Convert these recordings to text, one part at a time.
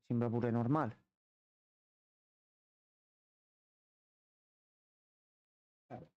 Sembra pure normale. Vabbè.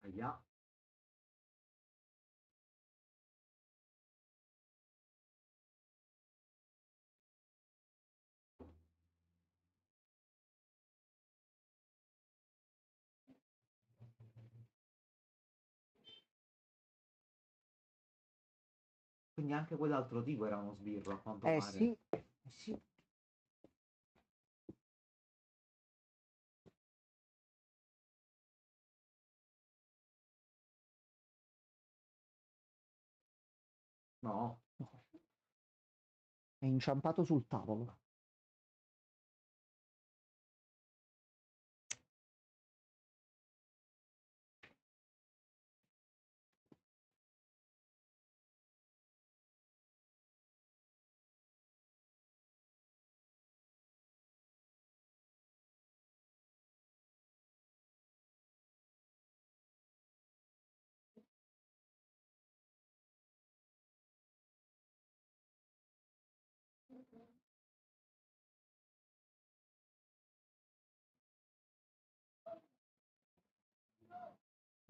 Ahia. Quindi anche quell'altro tipo era uno sbirro, a quanto pare. Sì, sì. No. È inciampato sul tavolo.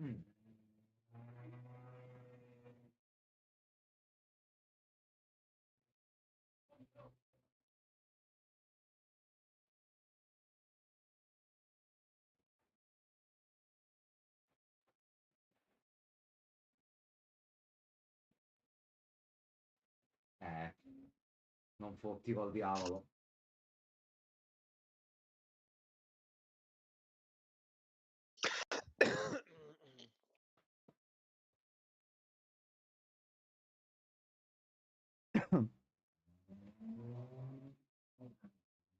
Mm. Eh, non fotti col diavolo.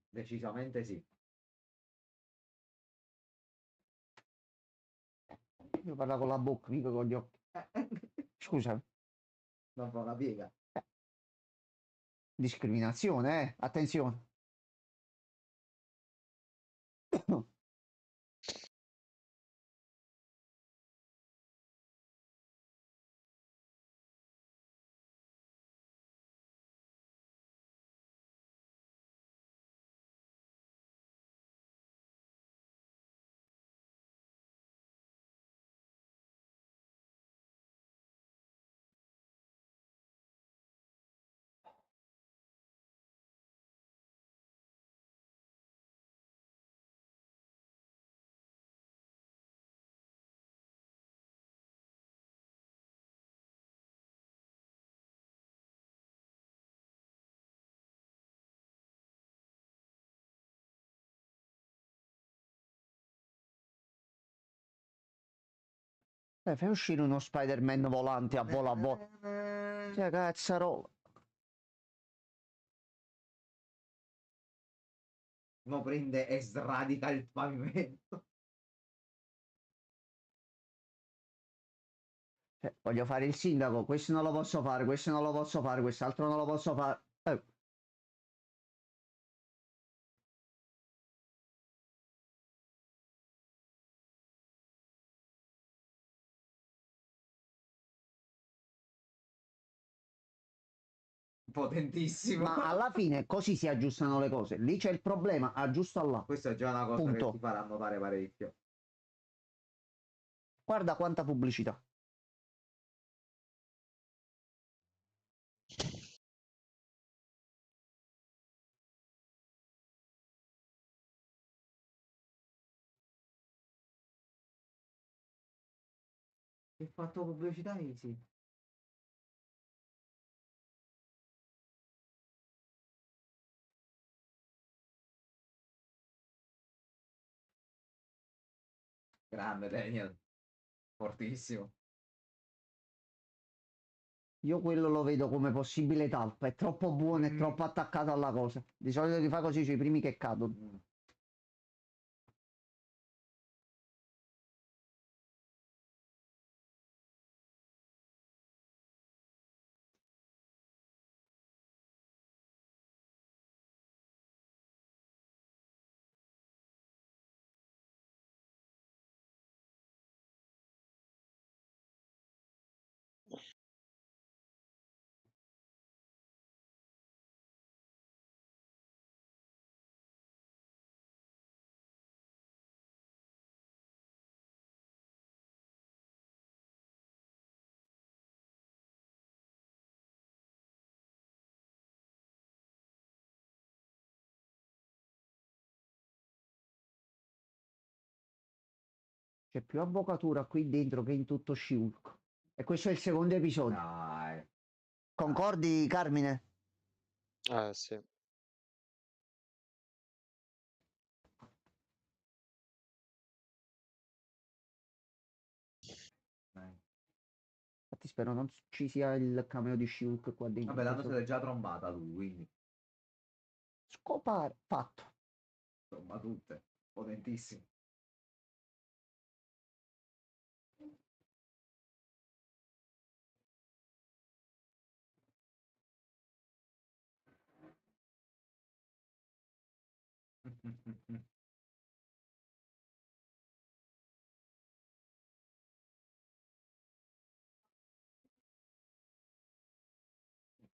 Decisamente sì. Io parlo con la bocca, mica con gli occhi. Scusami. Non fa una piega. Discriminazione, attenzione. Fai uscire uno Spider-Man volante a volo a volo. Cioè, cazzarola. Mo prende e sradica il pavimento. Voglio fare il sindaco, questo non lo posso fare, questo non lo posso fare, quest'altro non lo posso fare. Potentissimo. Ma alla fine così si aggiustano le cose. Lì c'è il problema, aggiusta là. Questa è già una cosa che ti Punto. farà notare parecchio. Guarda quanta pubblicità. Che fatto pubblicità easy. Grande Daniel, fortissimo. Io quello lo vedo come possibile talpa, è troppo buono, è Mm, troppo attaccato alla cosa. Di solito ti fa così sui primi che cadono. mm. C'è più avvocatura qui dentro che in tutto Shulk. E questo è il secondo episodio. Dai. Concordi, Carmine? Sì. Dai. Infatti spero non ci sia il cameo di Shulk qua dentro. Vabbè, tanto Questo- siete già trombata lui, quindi Scopare. Fatto. insomma tutte. Potentissimo.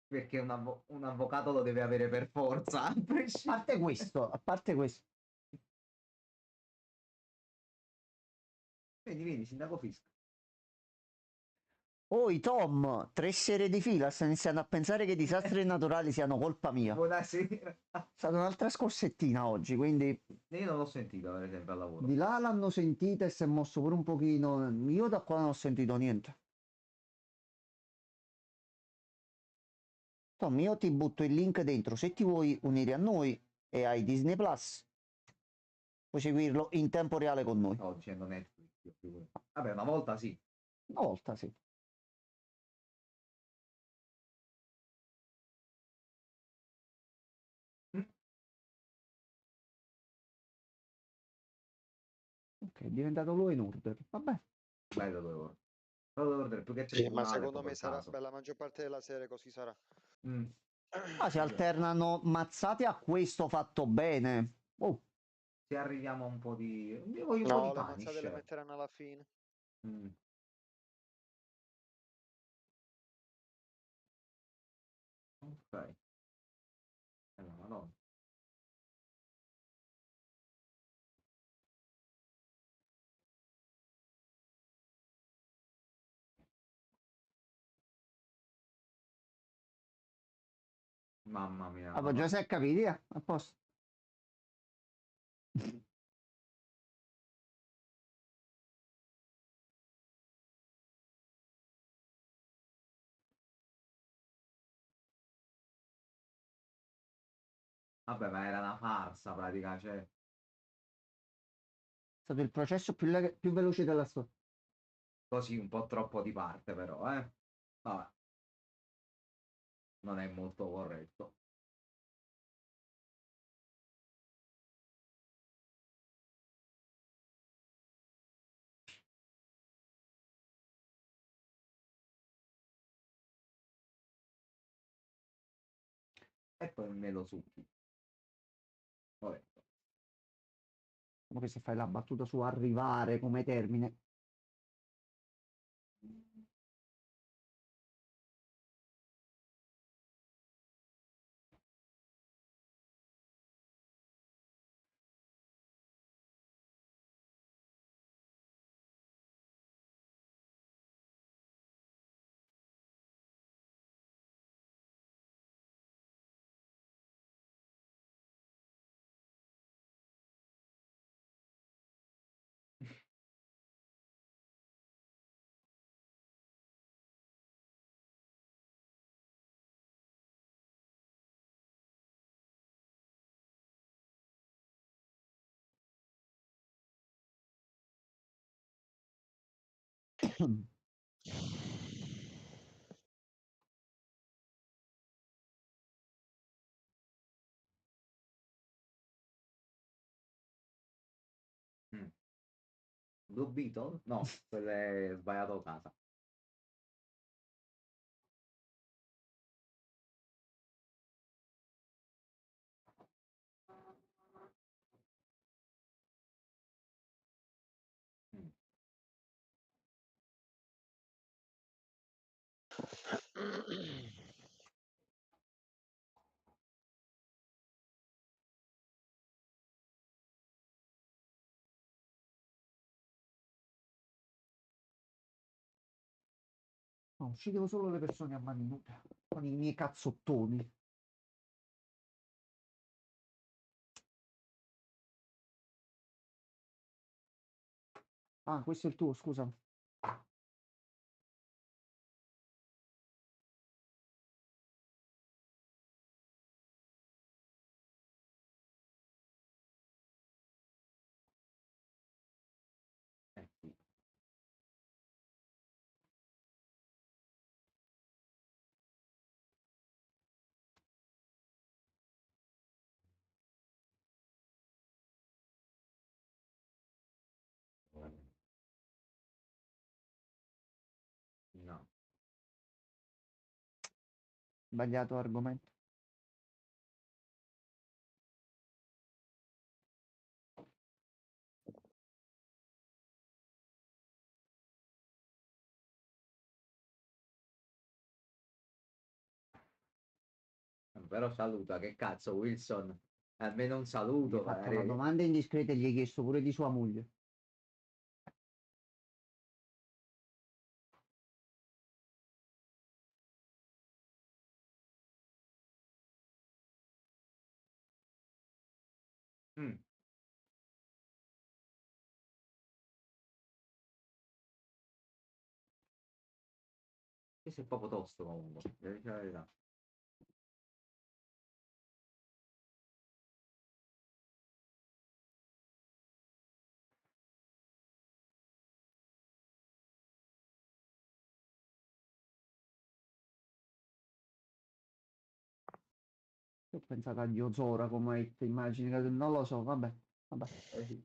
Perché un avvocato lo deve avere per forza. A A prescindere. parte questo, a parte questo. Vedi, vedi, sindaco Fisk. Oi Tom, 3 sere di fila, sto iniziando a pensare che i disastri naturali siano colpa mia. Buonasera. È stata un'altra scorsettina oggi, quindi Io non l'ho sentito, per esempio, al lavoro. di là l'hanno sentita e si è mosso pure un pochino. Io da qua non ho sentito niente. Tom, io ti butto il link dentro. Se ti vuoi unire a noi e hai Disney Plus, puoi seguirlo in tempo reale con noi. Sto dicendo Netflix. Io figurati. Vabbè, una volta sì. Una volta sì. Mm. Ok, è diventato Law and Order. Vabbè. Bello 2 ore. Bello 2 ore, più che Sì, ma tribunale, secondo proprio me il sarà caso. per la maggior parte della serie così sarà. Mm. Ah, si alternano mazzate a questo fatto bene. Oh, Se arriviamo a un po' di... Io voglio un po' di No, le mazzate le Punisher. metteranno alla fine. Mm. Ok. Madonna. Mamma mia, vabbè, già mamma. si è capito, a posto. Vabbè, ma era una farsa, pratica, cioè... È stato il processo più veloce della storia. Così un po' troppo di parte, però, eh. Vabbè, non è molto corretto. e poi me lo succhi. Vabbè. Come se fai la battuta su arrivare come termine. Mm. Blue Beetle? No, quello è sbagliato casa. Mm. No, uccidevo solo le persone a mani nude con i miei cazzottoni. Ah, questo è il tuo, scusa. Sì. No. Sbagliato argomento. Però saluta, che cazzo, Wilson? Almeno un Gli hai saluto, fatto una magari. domanda indiscreta e gli hai chiesto pure di sua moglie. Mm. Questo è proprio tosto comunque, devo dire la verità. Io ho pensato a Diozora come immagini, non lo so, vabbè, vabbè. Sì.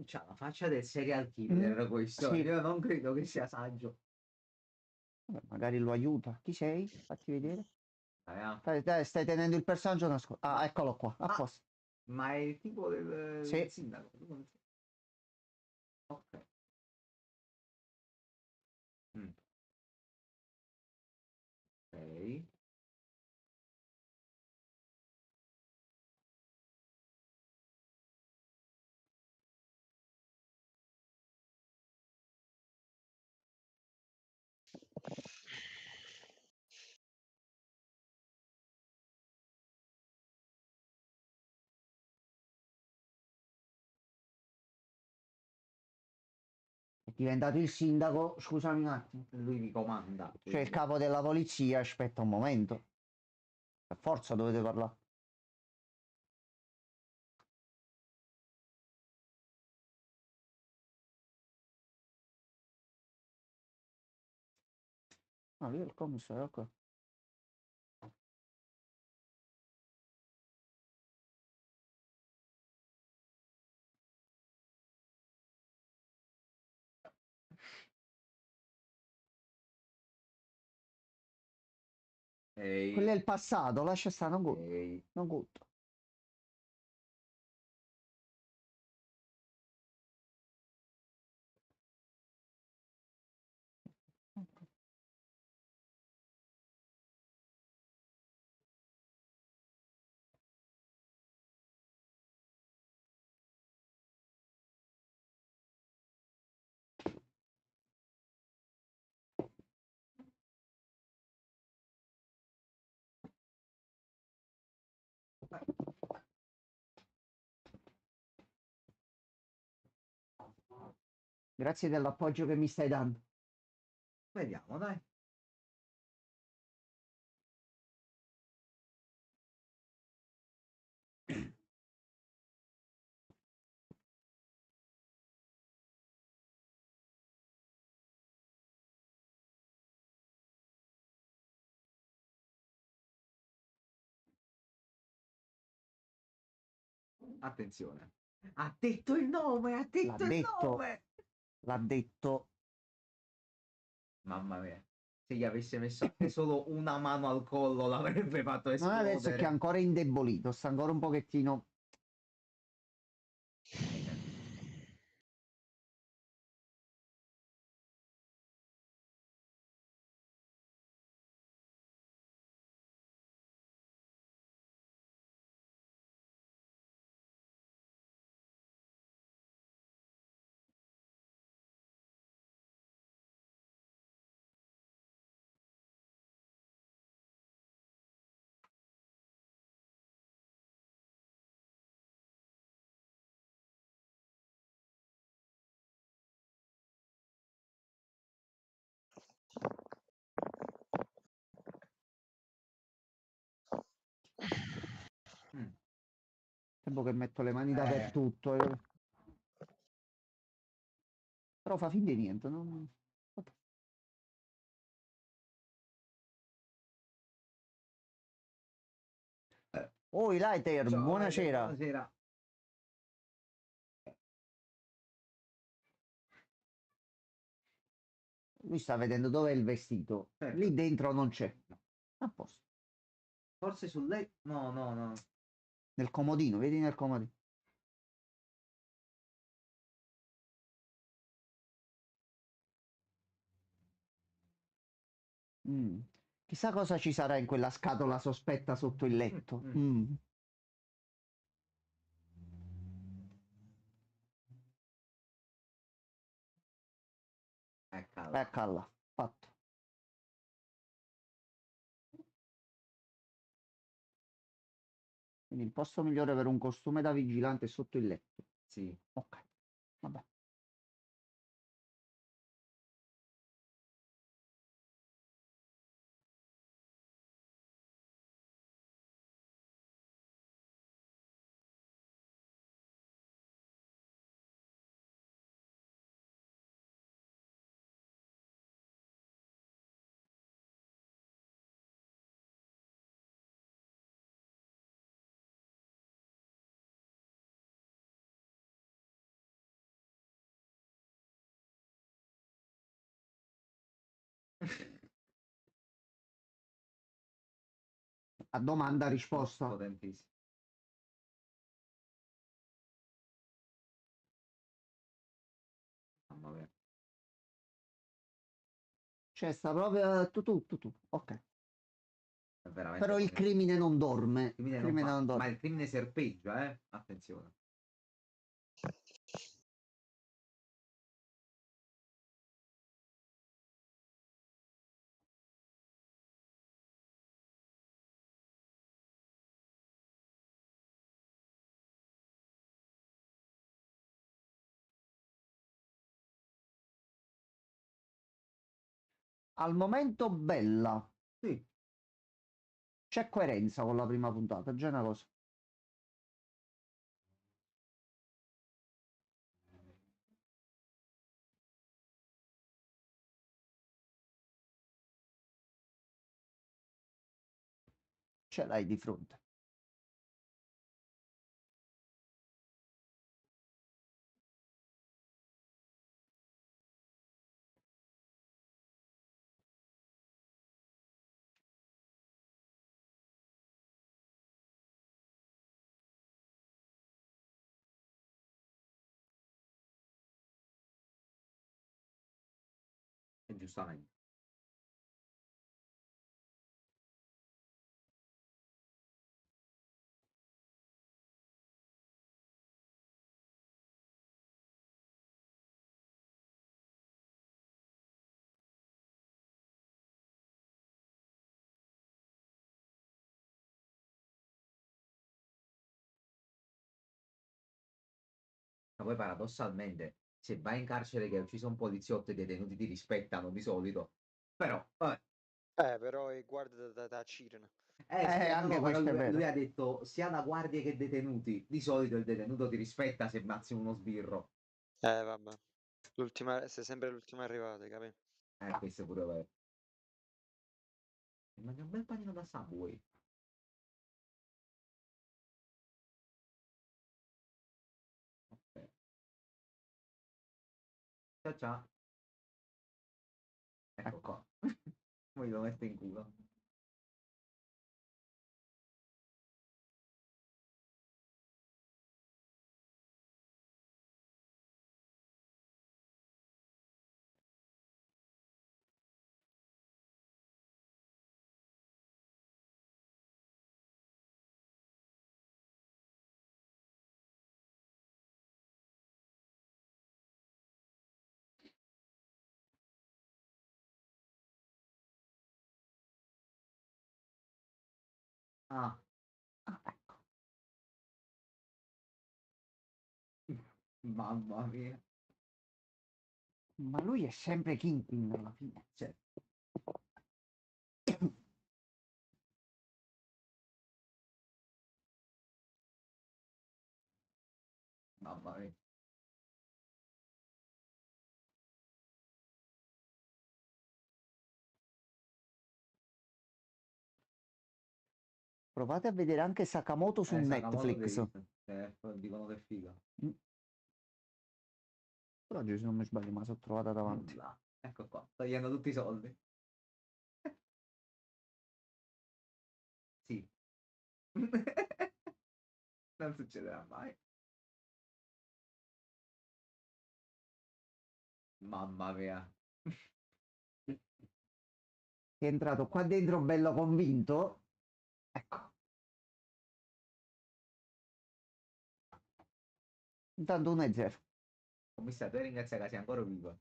C'ha la faccia del serial killer questo. Sì, Io non credo che sia saggio. vabbè, magari lo aiuta. Chi sei? Fatti vedere. Ah, Stai tenendo il personaggio nascosto. Ah, eccolo qua, a ah, posto. ma è il tipo del Sì, sindaco. Ok. Mm. Ok. È diventato il sindaco, scusami un attimo. Lui vi comanda. Cioè il quindi. capo della polizia, aspetta un momento. Per forza dovete parlare. Ah, io il commissario, ok. Ehi, Quello è il passato, lascia stare, non conto. ehi. Non conto. Grazie dell'appoggio che mi stai dando. Vediamo, dai. Attenzione. Ha detto il nome, ha L'ha detto il detto, nome. l'ha detto. Mamma mia. Se gli avesse messo anche solo una mano al collo l'avrebbe fatto Non adesso è che è esplodere. ancora indebolito, sta ancora un pochettino. Mm. Tempo che metto le mani dappertutto. Però fa finta di niente. Non... Oi, Lighter, Ciao, buonasera. buonasera. Lui sta vedendo dov'è il vestito. Certo. Lì dentro non c'è. A posto. Forse sul letto? No, no, no. Nel comodino, vedi nel comodino. Mm. Chissà cosa ci sarà in quella scatola sospetta sotto il letto. Mm. Eccola. Eccola, fatto. Quindi il posto migliore per un costume da vigilante è sotto il letto. Sì. Ok, vabbè. A domanda risposta. Potentissimo. Mamma mia. Cioè sta proprio tu. Ok. È veramente Però il potente. crimine non dorme. Il crimine Il non crimine fa- non Ma dorme. il crimine serpeggia, Attenzione. Al momento bella. Sì. C'è coerenza con la prima puntata, già è una cosa. Ce l'hai di fronte. E giustamente. Ma poi paradossalmente, se vai in carcere che hai ucciso un poliziotto e i detenuti ti rispettano di solito. Però, vabbè. Però i guardi da Cirene. Sì, no, Anche no, però questo è lui vero. ha detto sia da guardie che detenuti. Di solito il detenuto ti rispetta se mazzi uno sbirro. Vabbè. L'ultima, sei sempre l'ultima arrivata, capì? Questo è pure vero. Mangia un bel panino da Subway. Ok. Ciao ciao. Ecco qua. Poi lo metto in culo. Ah, Ecco. mamma mia. Ma lui è sempre Kingpin alla fine. Cioè, mamma mia. Provate a vedere anche Sakamoto su Sakamoto Netflix. Days. Dicono che è figa. Mm. Però oggi se non mi sbaglio, me la sono trovata davanti. Nulla. Ecco qua. Togliendo tutti i soldi. Sì. Non succederà mai. Mamma mia. È entrato qua dentro bello convinto. Ecco. Intanto 1-0. Commissario, ringrazia che sia ancora vivo.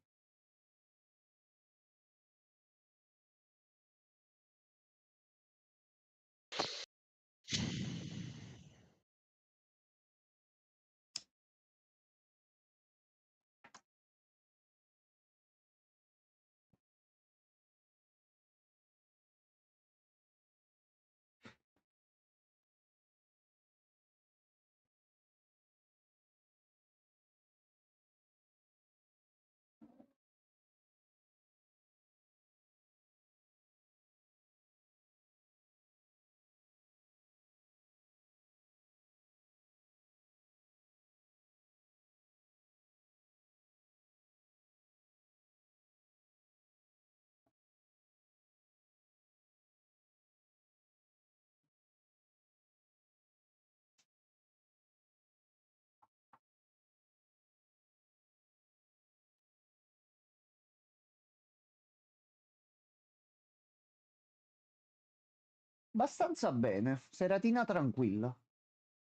Abbastanza bene. Seratina tranquilla.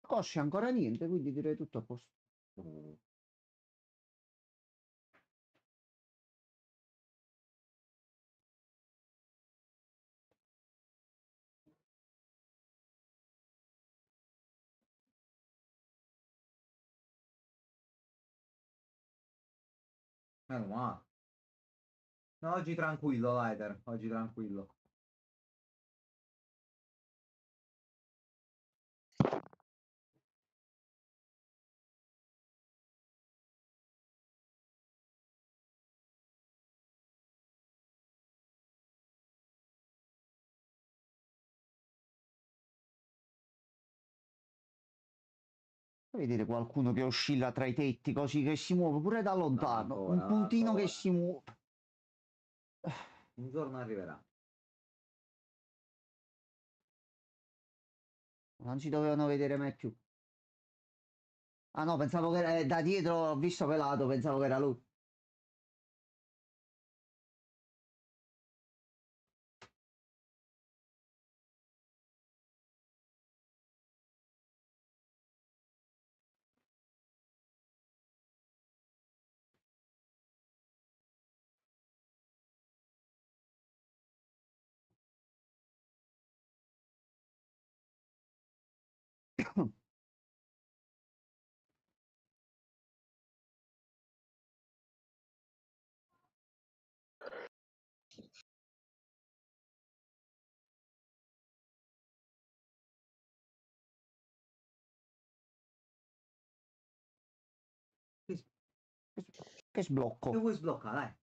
Cosce ancora niente, quindi direi tutto a posto. Meno male. No, oggi tranquillo, Lighter. Oggi tranquillo. Puoi vedere qualcuno che oscilla tra i tetti, così che si muove pure da lontano. ancora, Un puntino che ancora. si muove. Un giorno arriverà. Non si dovevano vedere mai più. Ah no, pensavo che era da dietro, ho visto pelato, pensavo che era lui. Che sblocco. Che vuoi sbloccare, dai?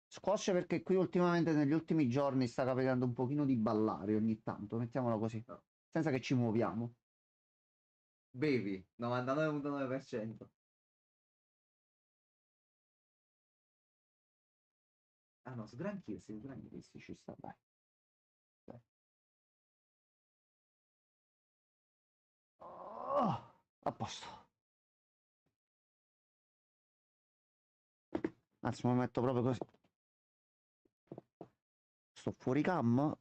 Squash perché qui ultimamente, negli ultimi giorni, sta capitando un pochino di ballare ogni tanto, mettiamola così. No. Senza che ci muoviamo. Bevi, 99,9%. Ah no, sgranchirsi. Sì, ci sta, dai. Dai. Oh, a posto. Anzi, mi metto proprio così. Sto fuori cam?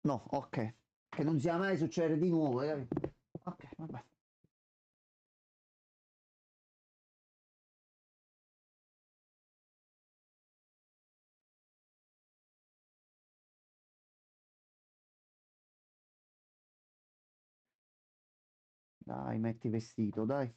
No, ok. Che non sia mai succedere di nuovo, capito? Ok, vabbè. Dai, metti vestito, dai.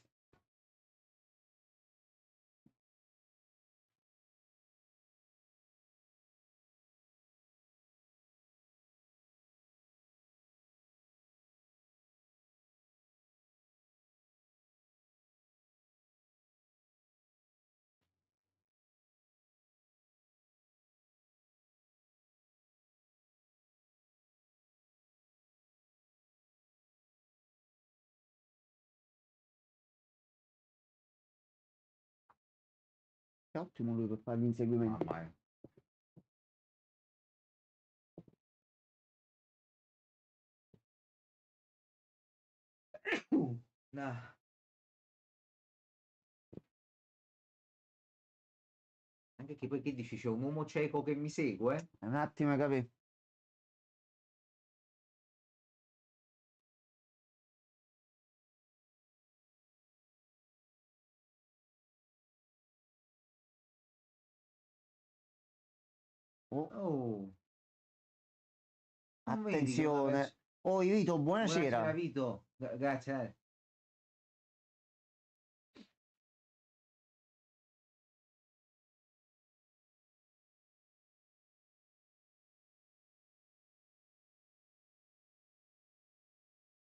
È ottimo lui per fare gli inseguimenti. Mamma mia. Nah. Anche che poi che dici, c'è un uomo cieco che mi segue? Un attimo, capì? Oh, Oh, non vedi che una attenzione. Oh, Vito, Buonasera, buonasera. Vito. Grazie.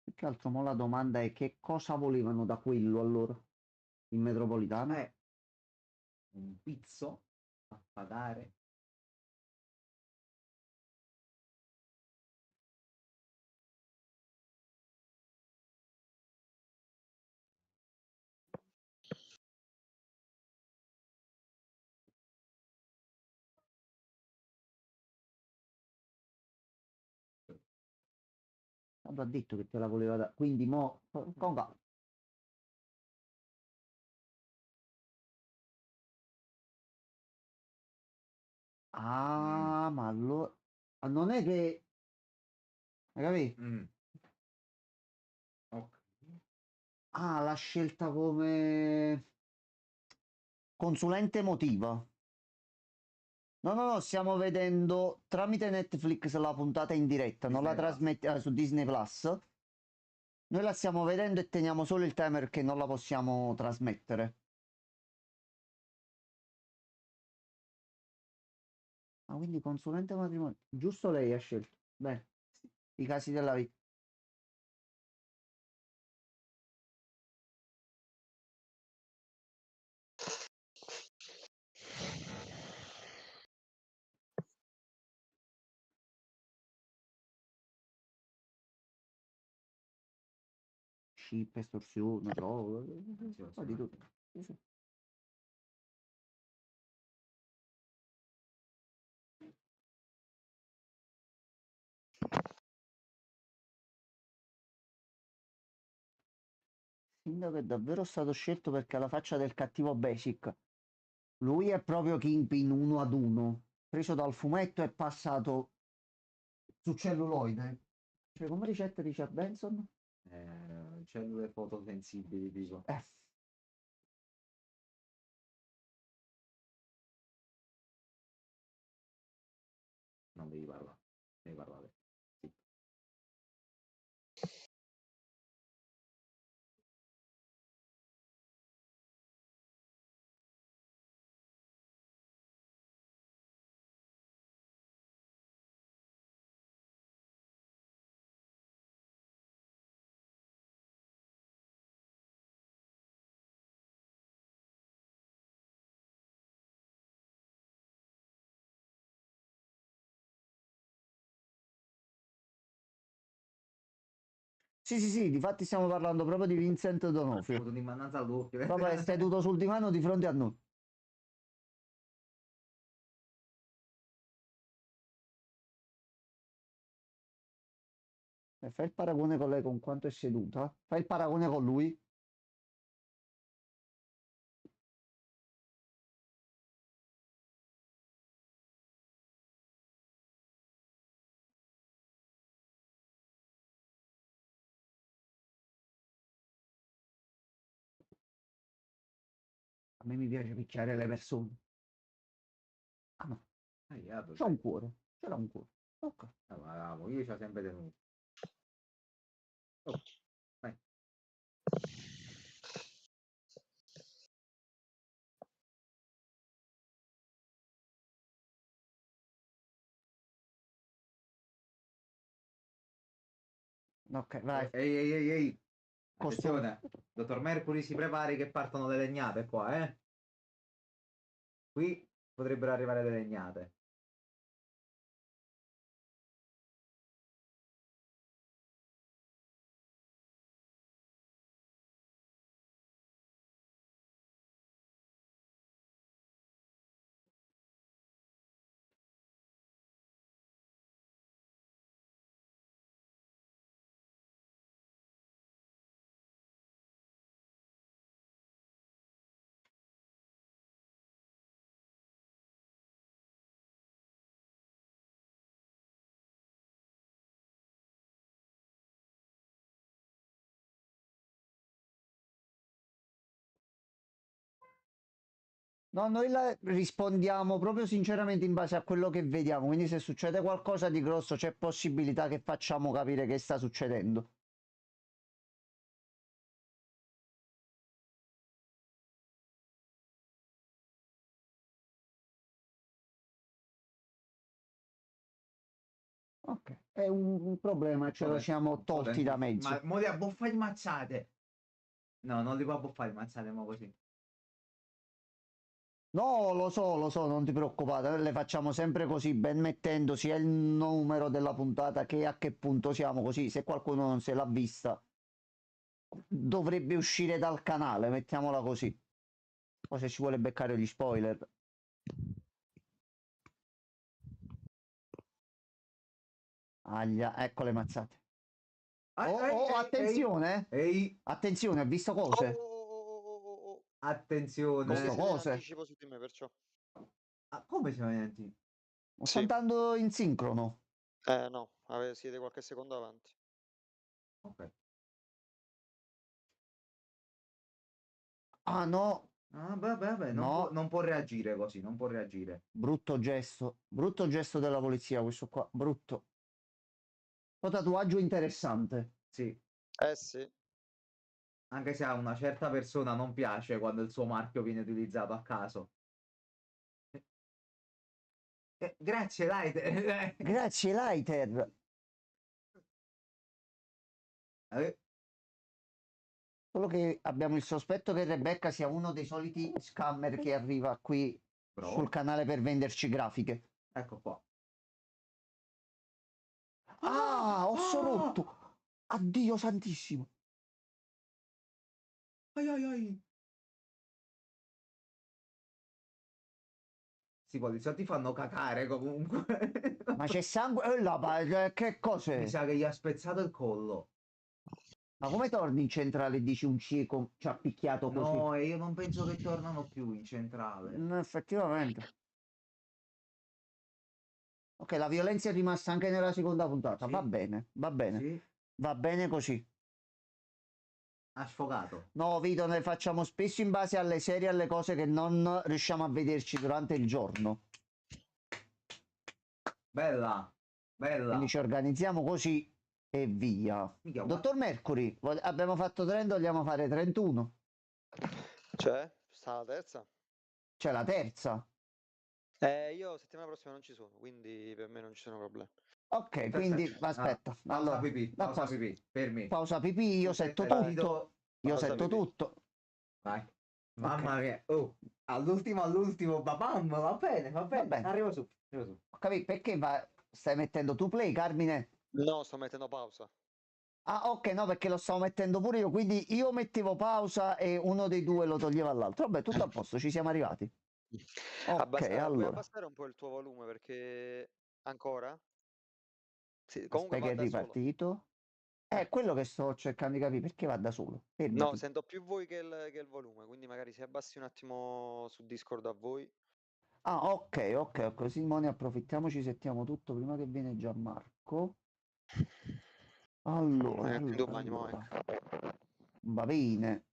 Più che altro, mo la domanda è che cosa volevano da quello allora? In metropolitana? Un pizzo a pagare. Tanto ha detto che te la voleva dare. Quindi mo, con calma. Mm, Ah, ma allora... ah, non è che... Hai capito? mm, ok. Ah, l'ha scelta come consulente emotiva. No, no, no, stiamo vedendo tramite Netflix la puntata in diretta, non la Disney Plus. trasmettiamo su Disney Plus. Noi la stiamo vedendo e teniamo solo il timer che non la possiamo trasmettere. Ah, quindi consulente matrimonio. Giusto lei ha scelto. Bene. I casi della vita. Scippa, estorsione, droga. Fa di tutto. Sì, sì. Sindaco è davvero stato scelto perché ha la faccia del cattivo Basic. Lui è proprio Kingpin 1-1, preso dal fumetto e passato su celluloide. Cioè, come ricetta Richard Benson? Cellule fotosensibili, dico. Non devi parlare. Devi parlare. Sì. Sì, sì, sì, difatti stiamo parlando proprio di Vincent Ho D'Onofrio. avuto un'immannanza all'occhio. Proprio è seduto sul divano di fronte a noi. Fai il paragone con lei con quanto è seduta. Fai il paragone con lui. A me mi piace picchiare le persone. Ah no, c'ho un cuore. Ce l'ho un cuore. Ok. Io ci ho sempre tenuto. Oh, vai. Ok, vai. Ehi, ehi, ehi, ehi. Costume. Attenzione. Dottor Mercury si prepari che partono le legnate qua, eh. Qui potrebbero arrivare le legnate. No, noi rispondiamo proprio sinceramente in base a quello che vediamo. Quindi se succede qualcosa di grosso c'è possibilità che facciamo capire che sta succedendo. Ok, è un problema, ce lo Vabbè, siamo tolti da mezzo. Ma mo li abboffai mazzate. No, non li può abboffare mazzate, mo così. No, lo so, non ti preoccupare, le facciamo sempre così, ben mettendo sia il numero della puntata che a che punto siamo, così se qualcuno non se l'ha vista dovrebbe uscire dal canale, mettiamola così. O se ci vuole beccare gli spoiler. Aglia, ecco le mazzate. Oh, attenzione! Ehi, Attenzione, ha visto Oh, cose? attenzione. Visto siete in cose? anticipo su di me, perciò. Ah, come siamo in Sta Sì. andando in sincrono. No, siete qualche secondo avanti. Ok. Ah no, Ah, vabbè, no, non può reagire così, non può reagire. brutto gesto della polizia questo qua, brutto. Un tatuaggio interessante. Sì, Eh sì. anche se a una certa persona non piace quando il suo marchio viene utilizzato a caso. Grazie, Light. Grazie, Lighter. Solo che abbiamo il sospetto che Rebecca sia uno dei soliti scammer che arriva qui sul canale per venderci grafiche. Ecco qua. Ah, osso rotto! Addio santissimo! Ai ai ai. Sti poliziotti fanno cacare comunque. Ma c'è sangue? Che Mi cos'è? sa che gli ha spezzato il collo. Ma come torni in centrale e dici un cieco ci ha picchiato così? No, e io non penso che tornano più in centrale. Effettivamente. Ok, la violenza è rimasta anche nella seconda puntata. Sì. Va bene, va bene. Sì, Va bene così. ha sfogato. No, Vito, ne facciamo spesso in base alle serie e alle cose che non riusciamo a vederci durante il giorno. Bella, bella. Quindi ci organizziamo così e via. Mica, Dottor Mercury, abbiamo fatto 30, vogliamo fare 31. Cioè, sta la terza? C'è la terza. Io settimana prossima non ci sono, quindi per me non ci sono problemi. Ok, quindi aspetta. Pausa Allora, pipì, pausa pipì, fermi. pausa pipì, io setto Partito. tutto. Io Pausa setto pipì. tutto. Vai. Mamma mia. Oh, all'ultimo, babam, va bene, va bene. bene. Arrivo su, arrivo su. Ho capito, perché stai mettendo tu play, Carmine? No, sto mettendo pausa. Ah, ok, no, perché lo stavo mettendo pure io, quindi io mettevo pausa e uno dei due lo toglieva all'altro. Vabbè, tutto a posto, ci siamo arrivati. Ok, Puoi allora. abbassare un po' il tuo volume perché ancora? Sì, comunque Aspetta va che è da solo. ripartito. È quello che sto cercando di capire, perché va da solo. No, Fermati. sento più voi che il volume, quindi magari se abbassi un attimo su Discord a voi. Ah, ok, così Simone approfittiamoci, settiamo tutto prima che viene Gianmarco. Allora, Più allora, domani, mo, allora. Va bene.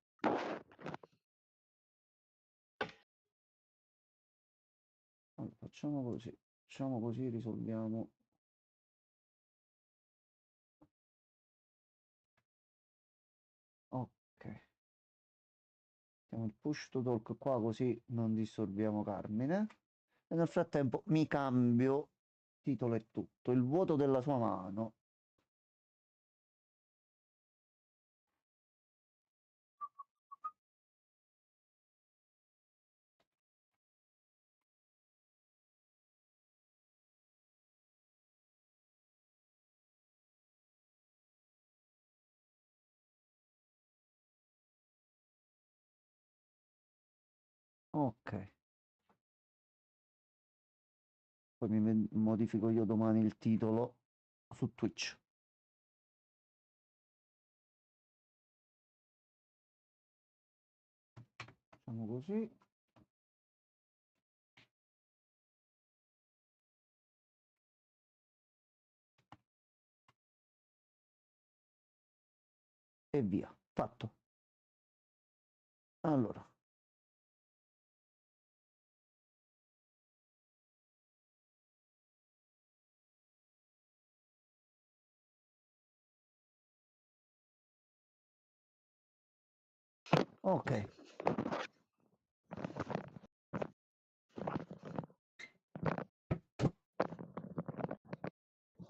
Allora, facciamo così, risolviamo. Ok. Mettiamo il push to talk qua così non disturbiamo Carmine. E nel frattempo mi cambio titolo e tutto. Il vuoto della sua mano. Ok. Poi mi modifico io domani il titolo su Twitch. Facciamo così. E via. Fatto. Allora. Ok.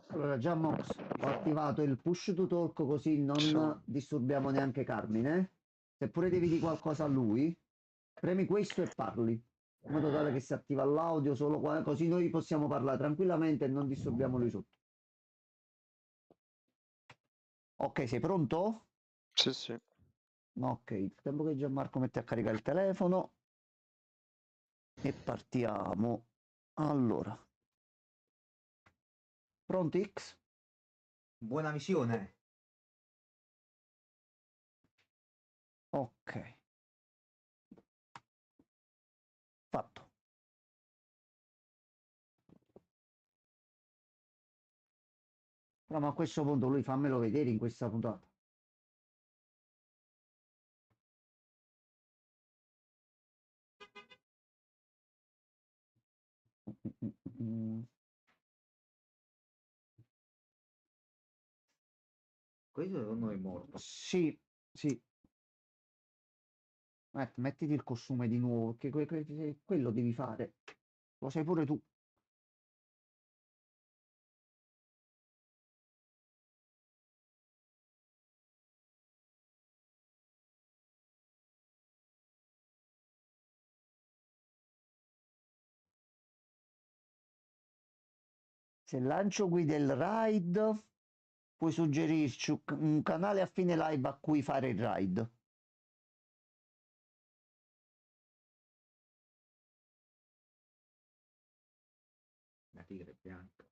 Allora, già Mox, ho attivato il push to talk così non disturbiamo neanche Carmine. Seppure devi dire qualcosa a lui, premi questo e parli. In modo tale che si attiva l'audio solo così noi possiamo parlare tranquillamente e non disturbiamo lui sotto. Ok, sei pronto? Sì, sì. Ok, il tempo che Gianmarco mette a caricare il telefono e partiamo. Allora, pronti X? Buona visione. Ok, fatto. Però ma a questo punto lui fammelo vedere in questa puntata. Questo secondo me è morto. Sì, sì. Mettiti il costume di nuovo, che quello devi fare. Lo sai pure tu. Se lancio guida il raid, puoi suggerirci un canale a fine live a cui fare il raid. La tigre bianca.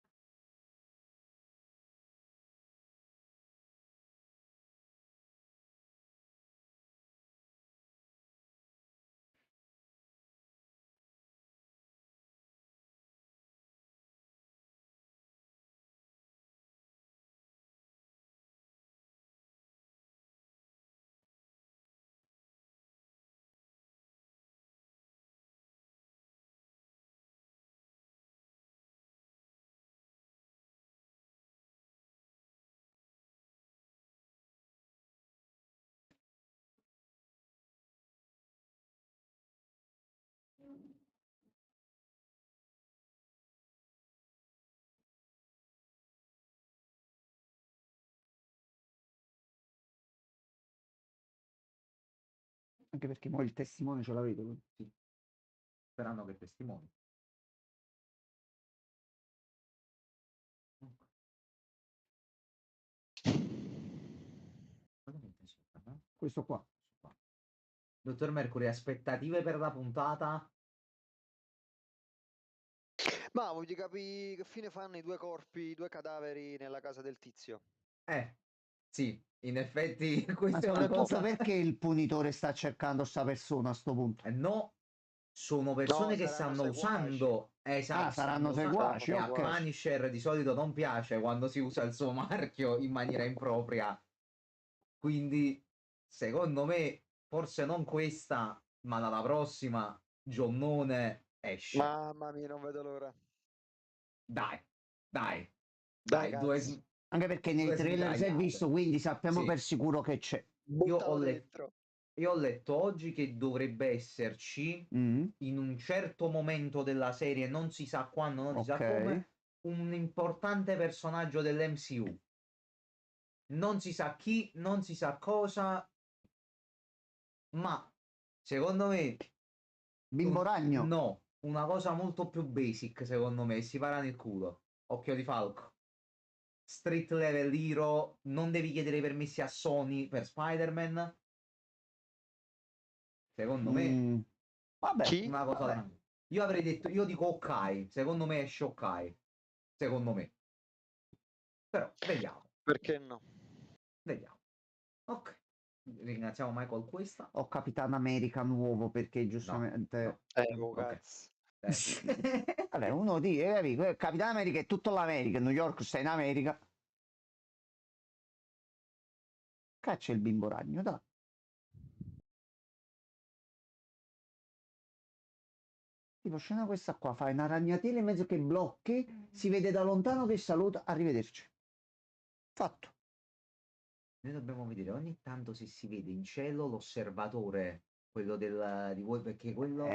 Anche perché poi il testimone ce l'avete. Sì. Sperando che testimoni. Questo qua. Dottor Mercury, aspettative per la puntata? Ma voglio capire che fine fanno i due corpi, i due cadaveri nella casa del tizio. Sì, in effetti Ma questa è una soprattutto cosa... perché il punitore sta cercando sta persona a sto punto. No, sono persone che saranno stanno seguaci. usando... Esatto, saranno stanno seguaci, usando- ok. E a Punisher di solito non piace quando si usa il suo marchio in maniera impropria. Quindi, secondo me, forse non questa, ma dalla prossima, Gionnone esce. Mamma mia, non vedo l'ora. Dai, dai, Dai, dai, due... cazzo. Anche perché nei due trailer si è smitragliate. visto, quindi sappiamo Sì. per sicuro che c'è. Buttalo dentro. Io ho letto oggi che dovrebbe esserci, in un certo momento della serie, non si sa quando, non si sa come, un importante personaggio dell'MCU. Non si sa chi, non si sa cosa, ma secondo me... Bimbo ragno. No, una cosa molto più basic, secondo me, si parano il culo. Occhio di falco. Street level hero, non devi chiedere i permessi a Sony per Spider-Man. Secondo me, Vabbè. Chi? una cosa Vabbè. tranquilla. Io avrei detto, io dico Hawkeye, secondo me esce Hawkeye. Secondo me. Però, vediamo. Perché no? Vediamo. Ok. Ringraziamo Michael questa. O Capitan America nuovo perché giustamente... Oh, Ok. cazzo. Vabbè, uno dice, Capitan America è tutta l'America, New York sta in America. Caccia il bimbo ragno, dai. Tipo scena questa qua, fai una ragnatela in mezzo che blocchi, si vede da lontano che saluta, arrivederci. Fatto. Noi dobbiamo vedere ogni tanto se si vede in cielo l'osservatore, quello di voi, perché quello...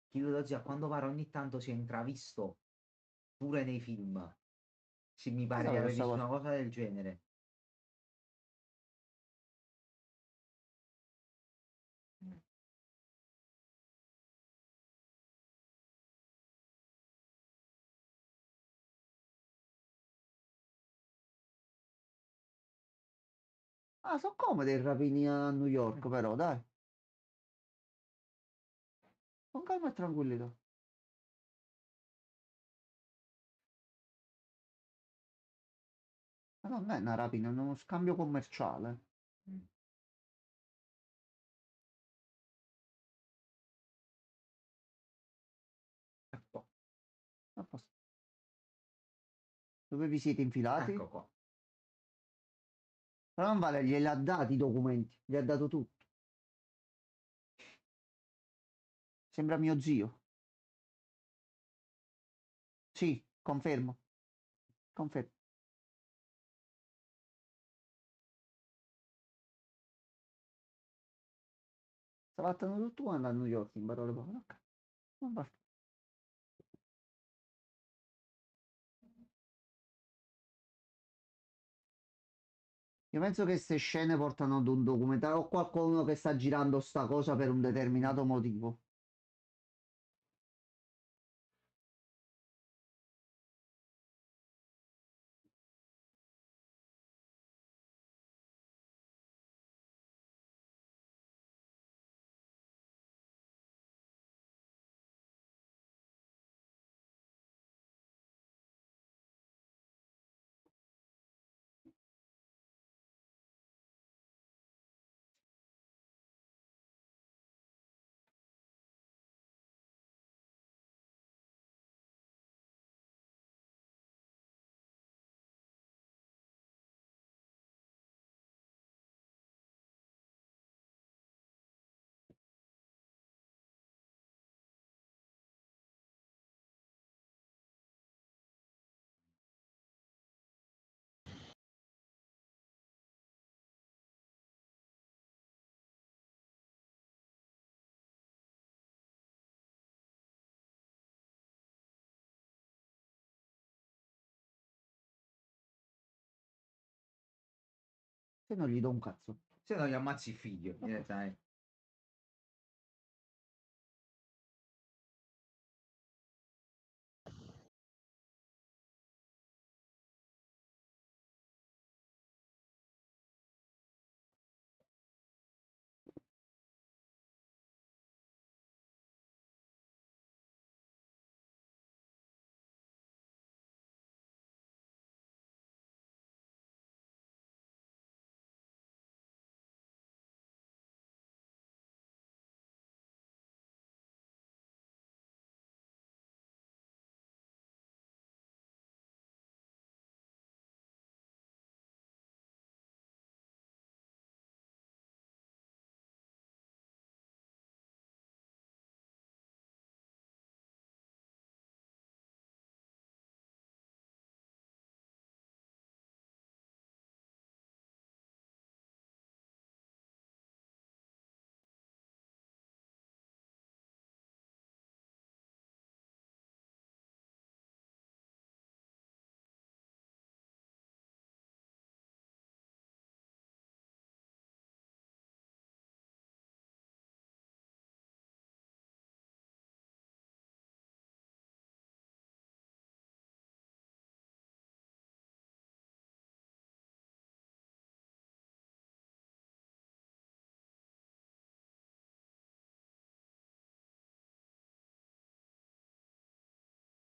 Chilo da zia, quando pare ogni tanto si è intravisto pure nei film. Se mi pare di aver visto una cosa del genere. Ah, sono comode i rapini a New York, però, dai. Con calma e tranquillità. Ma non è una rapina, è uno scambio commerciale. Ecco, A posto. Dove vi siete infilati? ecco qua. Però non vale, glieli ha dati i documenti, gli ha dato tutto. Sembra mio zio. Sì, confermo. Confermo. Stavattano tutto quanto a New York, in parole povere. Ok. Non va. Io penso che queste scene portano ad un documentario o qualcuno che sta girando sta cosa per un determinato motivo. Se non gli do un cazzo. Se no gli ammazzi il figlio, direttamente.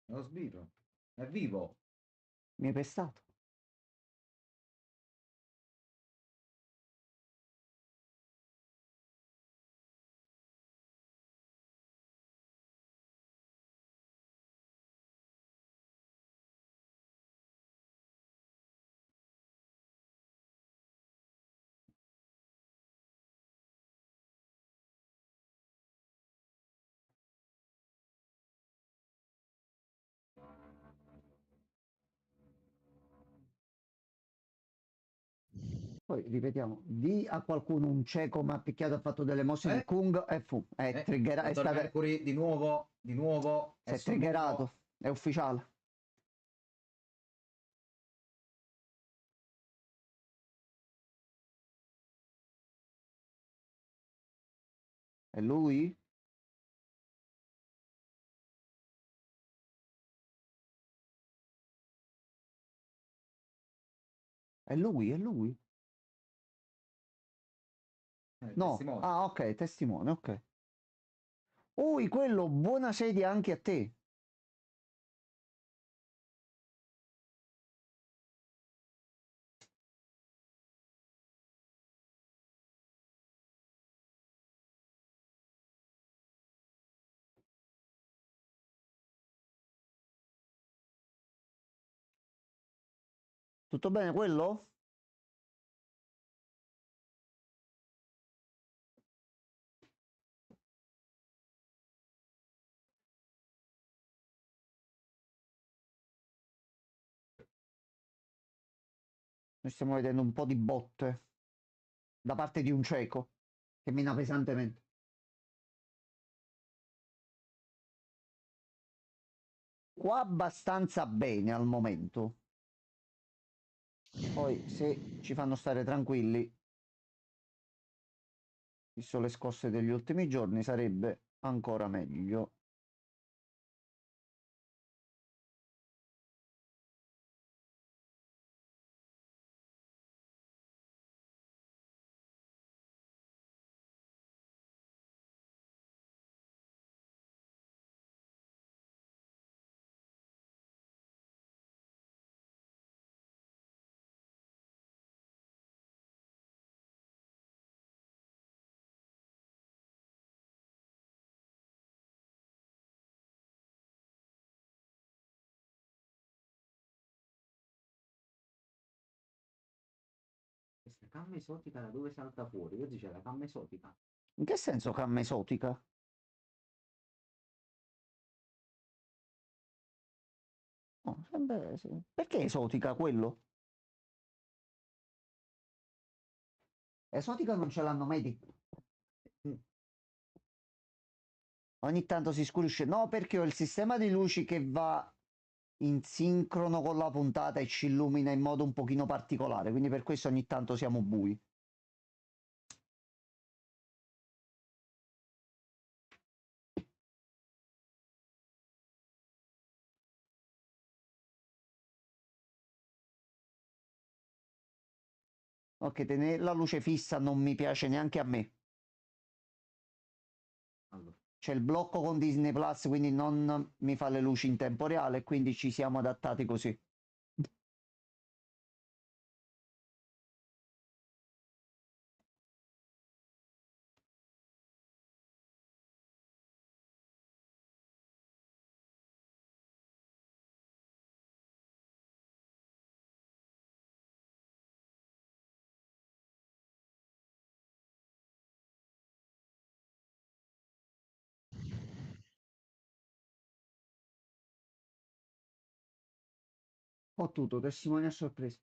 Lo sbirro. È vivo. Mi hai pestato. Poi ripetiamo, di a qualcuno un cieco mi ha picchiato, ha fatto delle mosse di Kung e fu. È triggerato. Dottor Mercury, di nuovo. Si è triggerato, è ufficiale. È lui? È lui, è lui. No, testimone. ah ok, testimone, ok. Ui, quello, buona sedia anche a te. Tutto bene quello? Noi stiamo vedendo un po' di botte da parte di un cieco che mina pesantemente. Qua abbastanza bene al momento. Poi se ci fanno stare tranquilli, visto le scosse degli ultimi giorni, sarebbe ancora meglio. Questa canna esotica da dove salta fuori? Io dicevo la canna esotica. In che senso canna esotica? No, perché esotica quello? Esotica non ce l'hanno mai detto. Ogni tanto si scurisce. No, perché ho il sistema di luci che va in sincrono con la puntata e ci illumina in modo un pochino particolare, quindi per questo ogni tanto siamo bui. Ok, tenere la luce fissa non mi piace neanche a me. Allora. C'è il blocco con Disney Plus, quindi non mi fa le luci in tempo reale, quindi ci siamo adattati così. Ho tutto, testimone a sorpresa.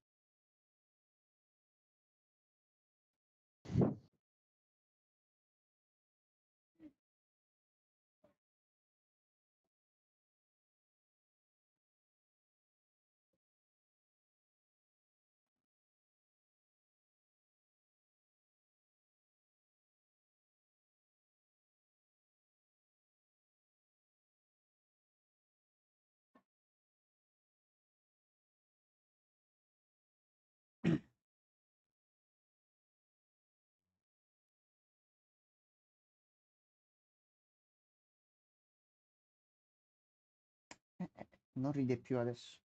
Non ride più adesso.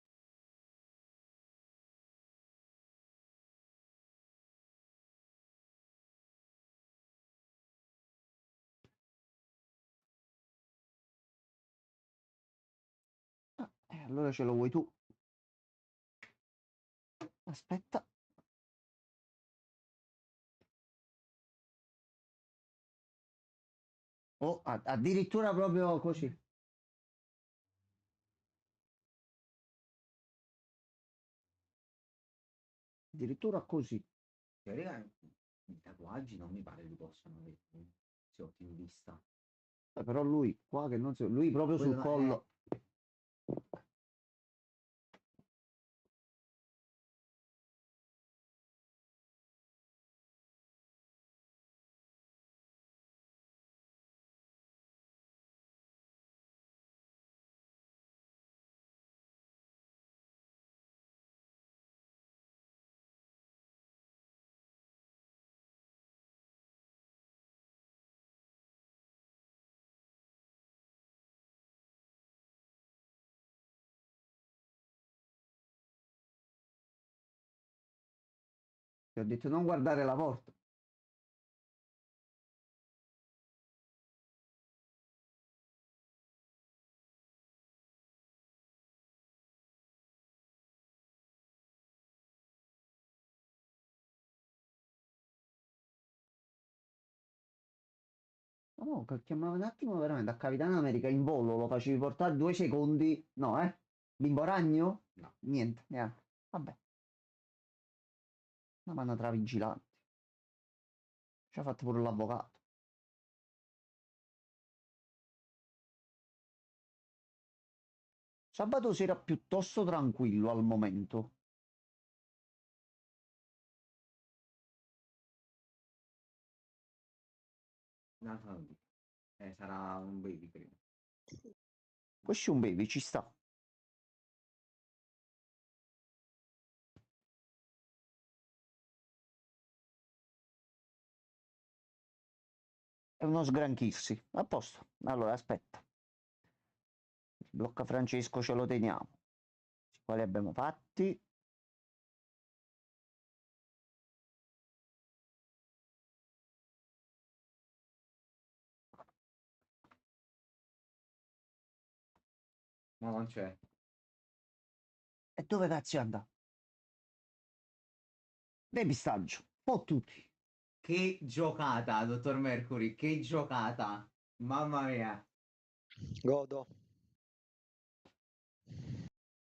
Allora ce lo vuoi tu. Aspetta. Oh, addirittura proprio così. Addirittura così. I tatuaggi non mi pare li possano avere questi ottimi di vista. Però lui qua che non so, lui proprio sul collo. Ti ho detto non guardare la porta. No, chiamava un attimo veramente a Capitano America in volo, lo facevi portare 2 secondi. No, Bimbo ragno? No. Niente, neanche. Vabbè. Ma vanno tra vigilanti. Ci ha fatto pure l'avvocato. Sabato sera piuttosto tranquillo al momento. Sarà un baby, credo. Questo è un baby, ci sta. È uno sgranchirsi. A posto. Allora, aspetta. Blocca Francesco ce lo teniamo. Quali abbiamo fatti? No, non c'è. E dove cazzo è andato? Depistaggio. Un po' tutti. Che giocata, dottor Mercury, che giocata. Mamma mia. Godo.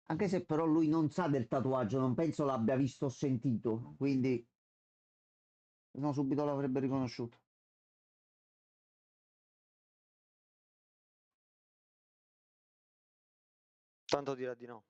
Anche se però lui non sa del tatuaggio, non penso l'abbia visto o sentito, quindi no, subito l'avrebbe riconosciuto. Tanto dirà di no.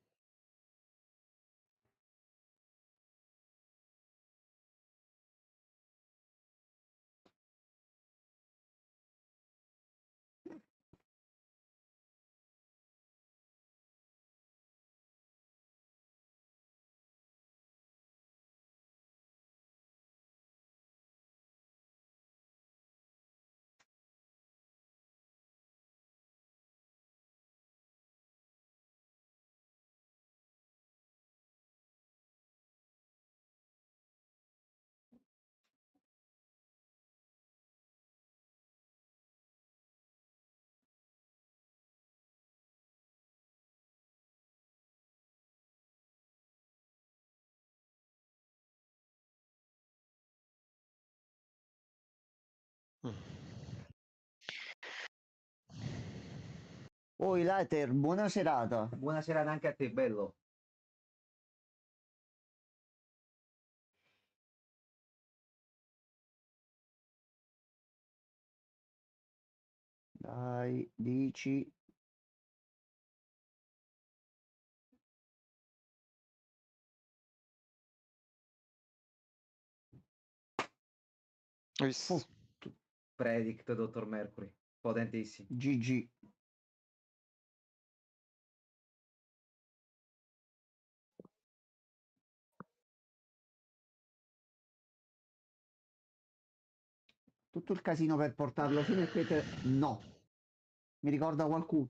Oi, Later, buona serata. Buona serata anche a te, bello. Dai, dici. Visto. Predict, Dottor Mercury. Potentissimo. GG. Tutto il casino per portarlo fino a Peter. No. Mi ricorda qualcuno?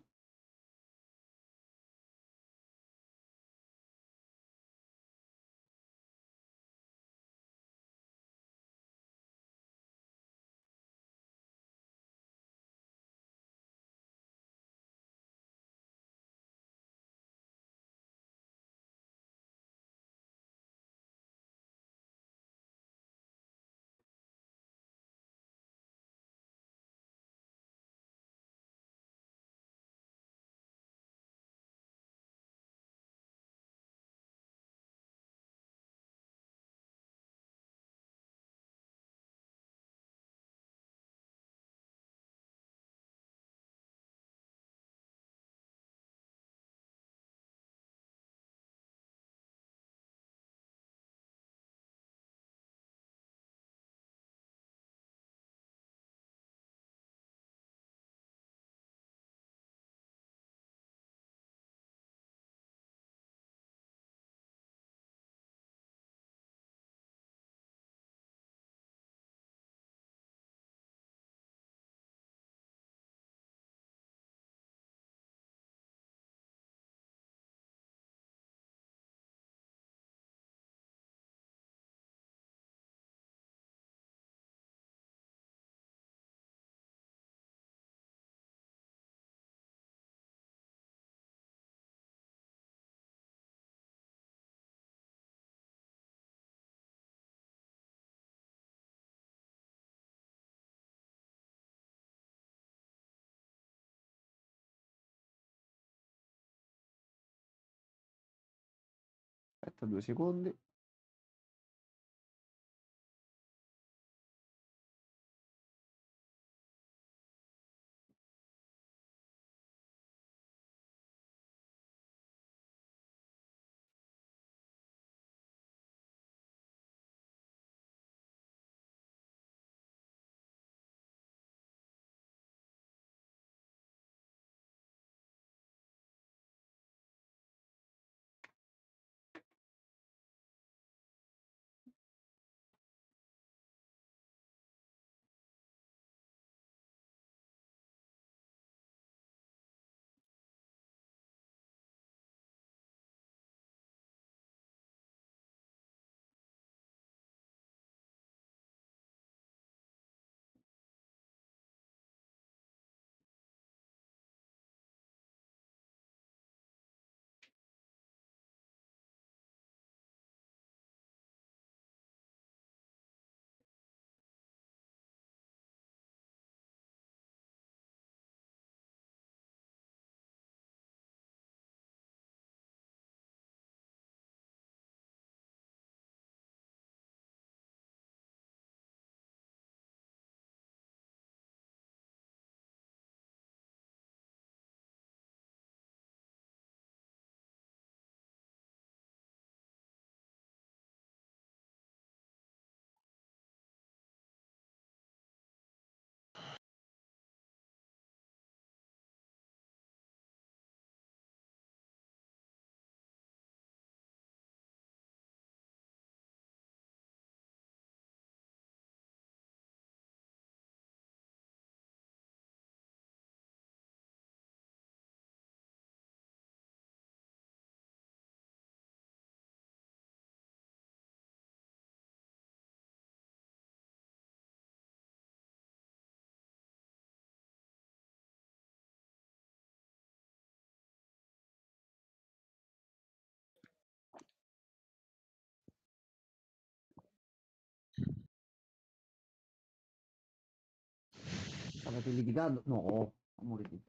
Aspetta 2 secondi. Stavate litigando? No, amore di Dio.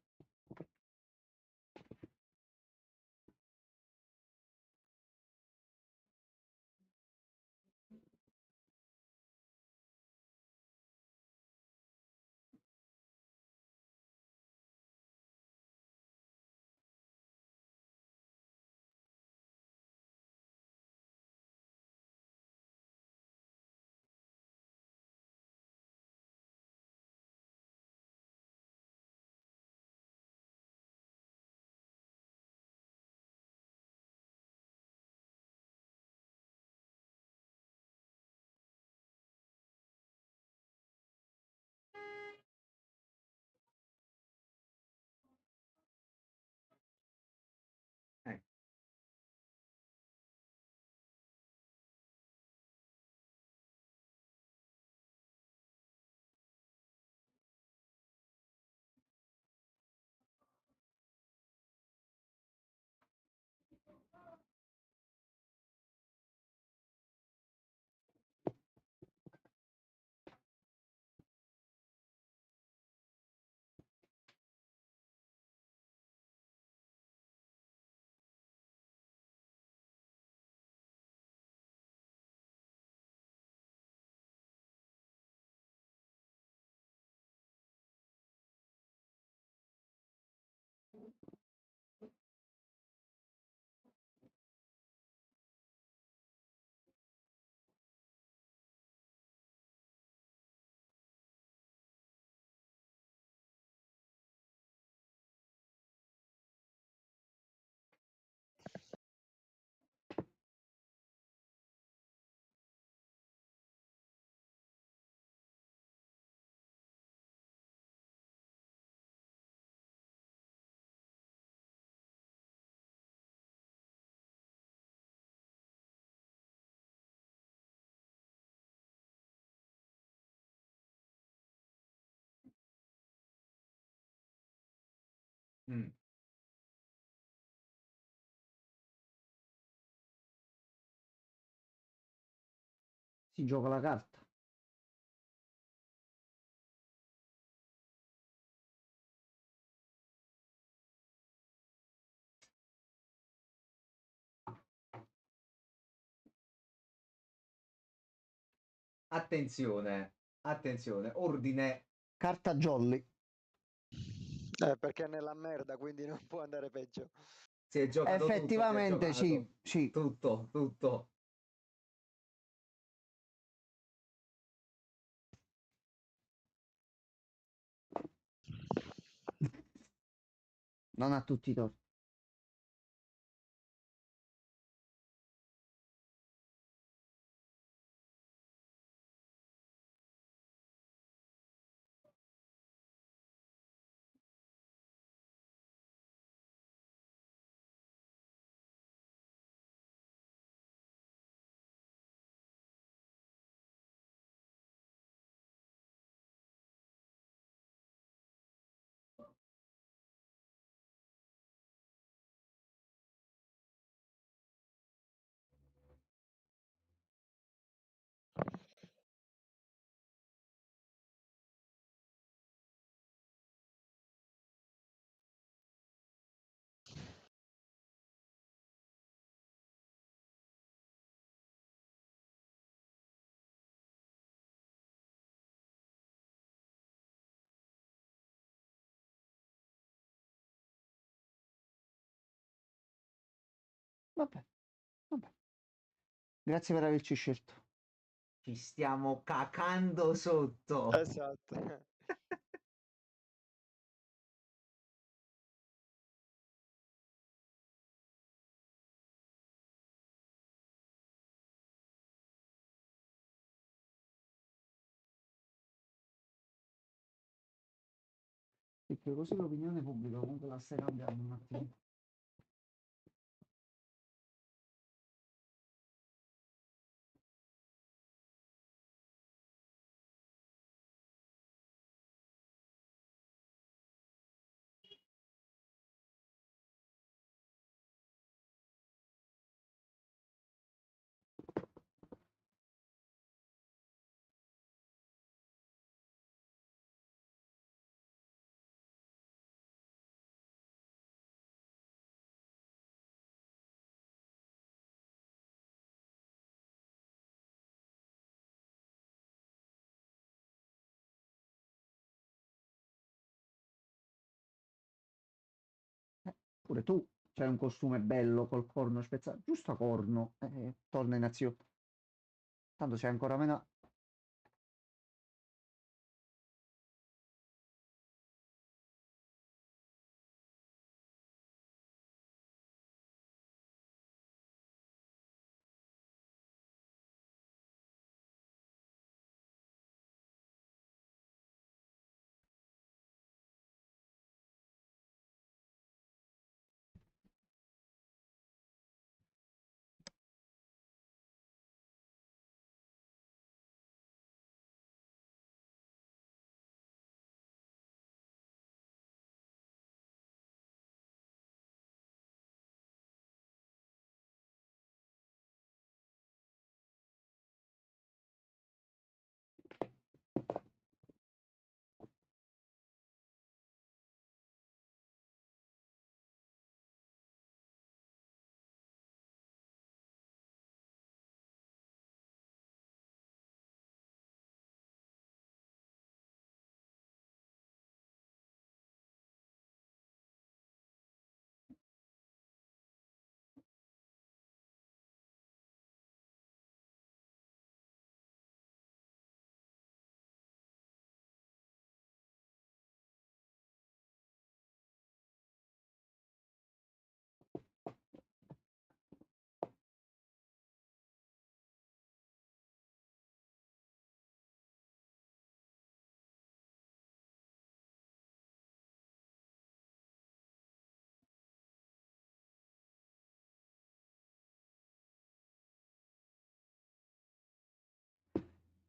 Si gioca la carta. Attenzione, attenzione, ordine. Carta jolly. Perché è nella merda, quindi non può andare peggio. Si è giocato effettivamente tutto, si è sì, sì. Tutto, tutto. Non ha tutti i torti. Vabbè, vabbè. Grazie per averci scelto. Ci stiamo cacando sotto. Esatto. Perché così l'opinione pubblica comunque la stai cambiando un attimo. Pure tu c'hai un costume bello col corno spezzato, giusto a corno, torna in azione. Tanto c'è ancora meno.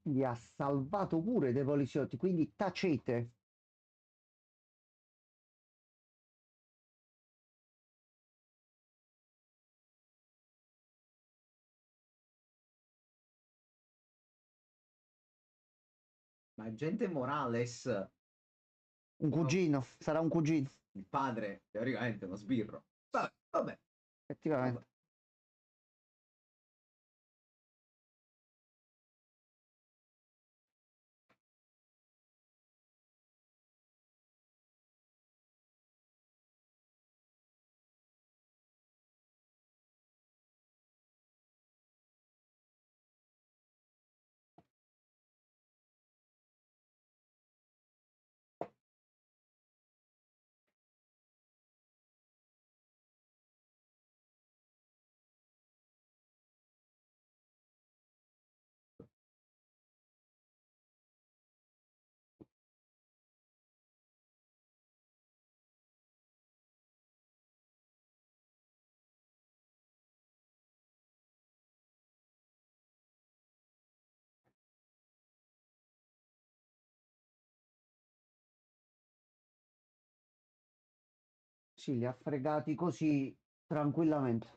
Quindi ha salvato pure dei poliziotti, quindi tacete. Ma Agente Morales, Un cugino, sarà un cugino. il padre, teoricamente, uno sbirro. Vabbè, vabbè. Effettivamente. Vabbè. Sì, li ha fregati così tranquillamente.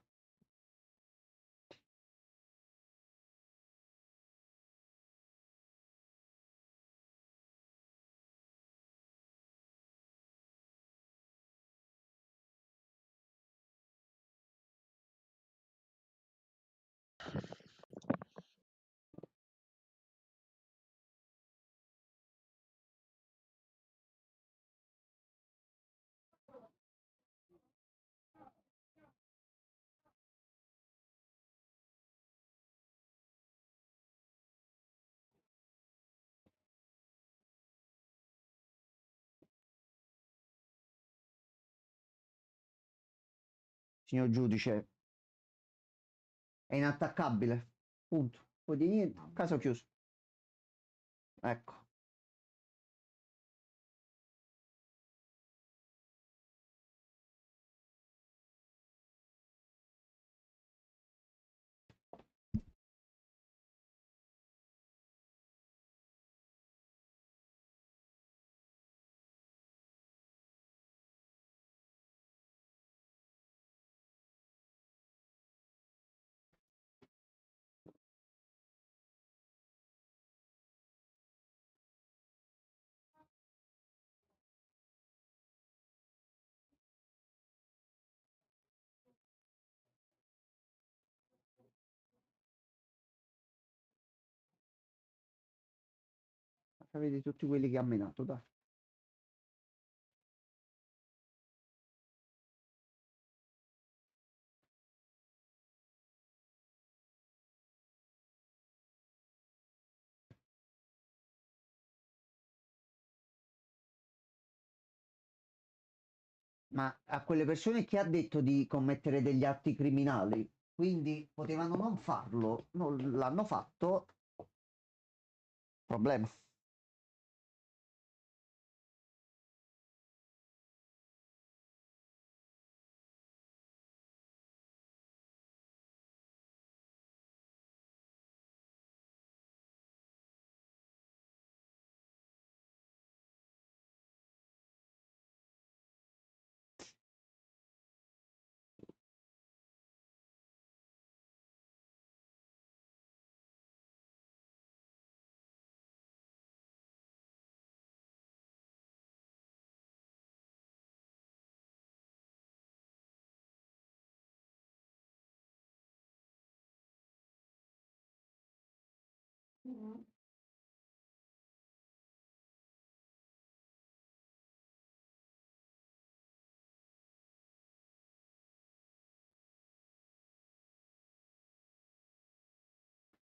Signor giudice, è inattaccabile. Punto. Poi di niente, caso chiuso. Ecco. Vedi tutti quelli che ha menato, dai. Ma a quelle persone che ha detto di commettere degli atti criminali, quindi potevano non farlo, non l'hanno fatto, problema.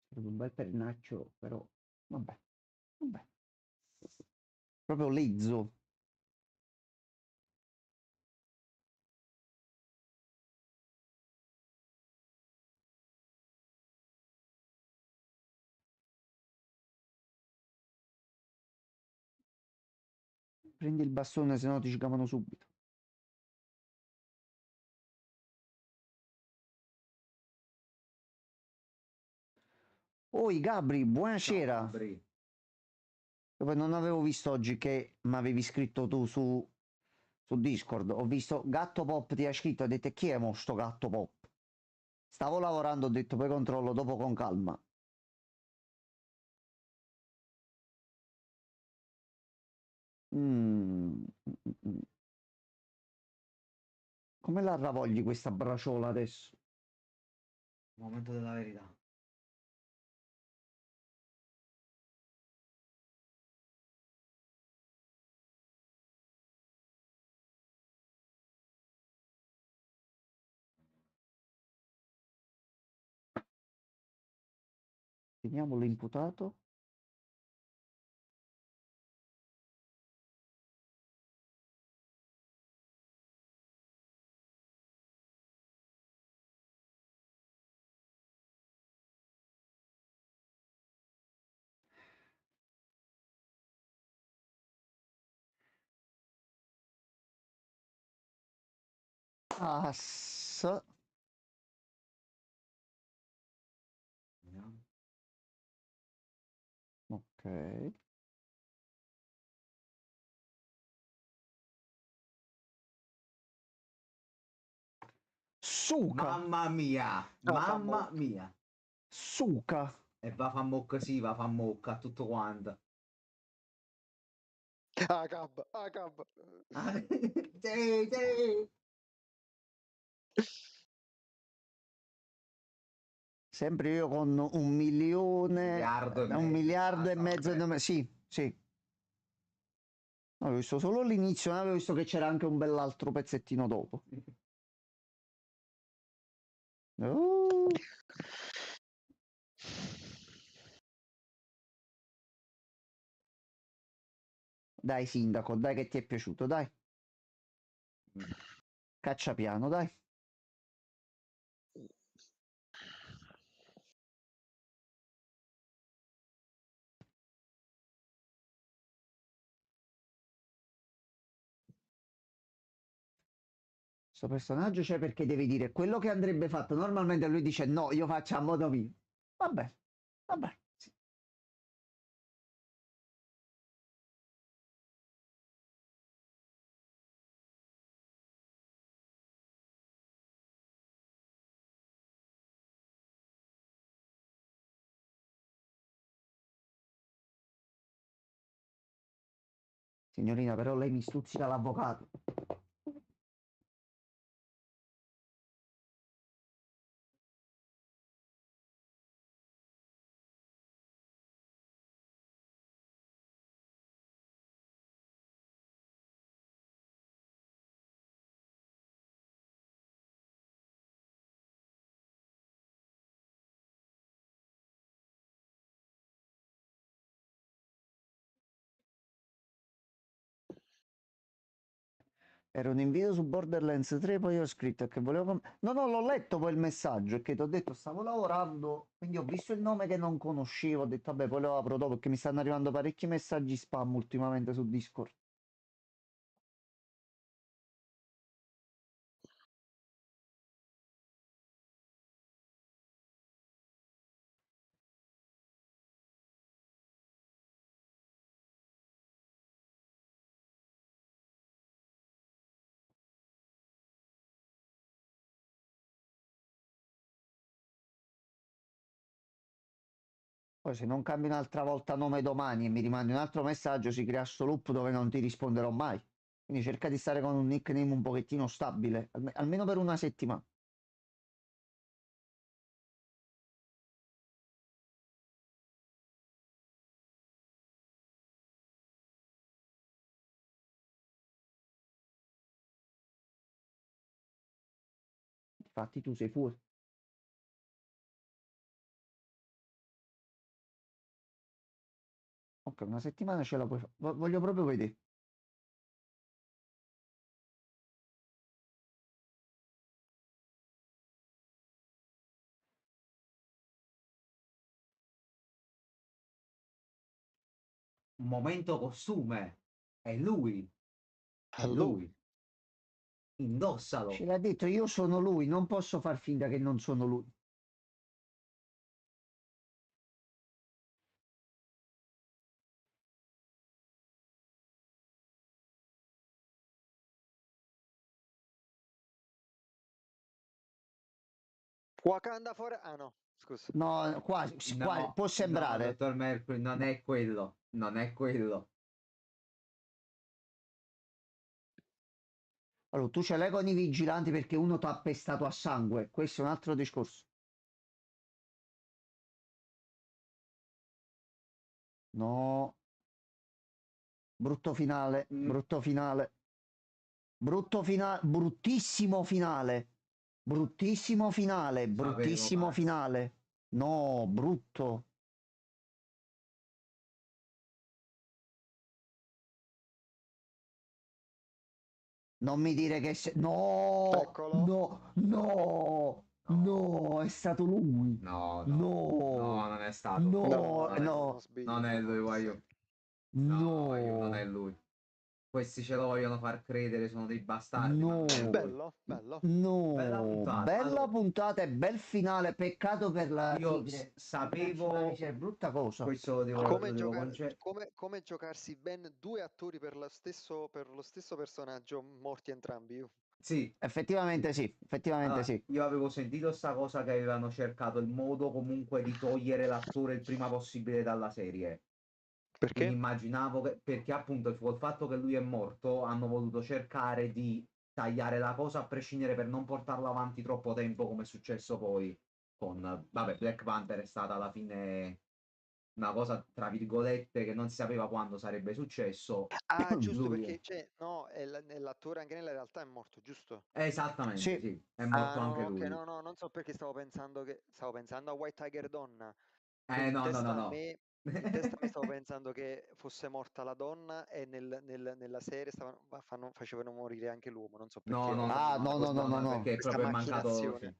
Sarebbe un bel pernaccio, però vabbè, vabbè. Proprio lezzo. Prendi il bastone, se no ti cicavano subito. Oi Gabri, Ciao, buonasera. Gabri. Dove non avevo visto oggi che mi avevi scritto tu su Discord. Ho visto Gatto Pop ti ha scritto, ha detto chi è mo sto Gatto Pop? Stavo lavorando, ho detto poi controllo dopo con calma. Mm. Come la ravogli questa braciola adesso? Momento della verità. Teniamo l'imputato. Ass. Ok. Suca. Mamma mia, mamma mia. Suca. E va fa mocca, sì, va fa mocca, tutto quanto. Ah, cab, ah, cab. Sì, sì. Sempre io con 1.000.000, un miliardo e mezzo. Sì, sì. Avevo visto solo l'inizio, non avevo visto che c'era anche un bell'altro pezzettino dopo. Dai sindaco, dai che ti è piaciuto, dai. Caccia piano, dai. Questo personaggio c'è perché devi dire quello che andrebbe fatto. Normalmente lui dice no, io faccio a modo mio. Vabbè, vabbè. Sì. Signorina, però lei mi stuzzica l'avvocato. Era un invito su Borderlands 3, poi ho scritto che volevo... No, no, l'ho letto poi il messaggio, e che ti ho detto stavo lavorando, quindi ho visto il nome che non conoscevo, ho detto vabbè, poi lo apro dopo, perché mi stanno arrivando parecchi messaggi spam ultimamente su Discord. Poi se non cambi un'altra volta nome domani e mi rimandi un altro messaggio, si crea sto loop dove non ti risponderò mai. Quindi cerca di stare con un nickname un pochettino stabile, almeno per una settimana. Infatti tu sei fuori. Ok, una settimana ce la puoi fare. Voglio proprio vedere. Un momento costume. È lui. È lui. Indossalo. Ce l'ha detto, io sono lui, non posso far finta che non sono lui. Wakanda for... Ah no, scusa. No, quasi, No, può no, sembrare. dottor Mercury, non è quello. Non è quello. Allora, tu ce l'hai con i vigilanti perché uno ti ha pestato a sangue. Questo è un altro discorso. No. Brutto finale, brutto finale. Brutto finale, bruttissimo finale. Bruttissimo finale, bruttissimo finale. No, brutto. Non mi dire che no, Eccolo. no, è stato lui. No, Non è stato. Non è lui, voglio. No, non è lui. Questi ce lo vogliono far credere, sono dei bastardi. No, bello. No, Bella puntata e bel finale. Peccato per la Io tigre. sapevo. È brutta cosa. Questo lo devo Come giocarsi ben due attori per lo stesso personaggio morti entrambi. Sì. Effettivamente sì, sì. Io avevo sentito sta cosa che avevano cercato il modo comunque di togliere l'attore il prima possibile dalla serie. Perché? Quindi immaginavo che, perché appunto col fatto che lui è morto, hanno voluto cercare di tagliare la cosa a prescindere per non portarla avanti troppo tempo, come è successo poi con, vabbè, Black Panther è stata alla fine una cosa tra virgolette che non si sapeva quando sarebbe successo. Ah, giusto, Lui perché no, l'attore anche nella realtà è morto, giusto? esattamente, Sì. sì, è morto anche lui. No, non so perché stavo pensando a White Tiger donna. No. In testa a me stavo pensando che fosse morta la donna e nella serie facevano morire anche l'uomo, non so perché. No, perché Questa proprio è mancato. macchinazione.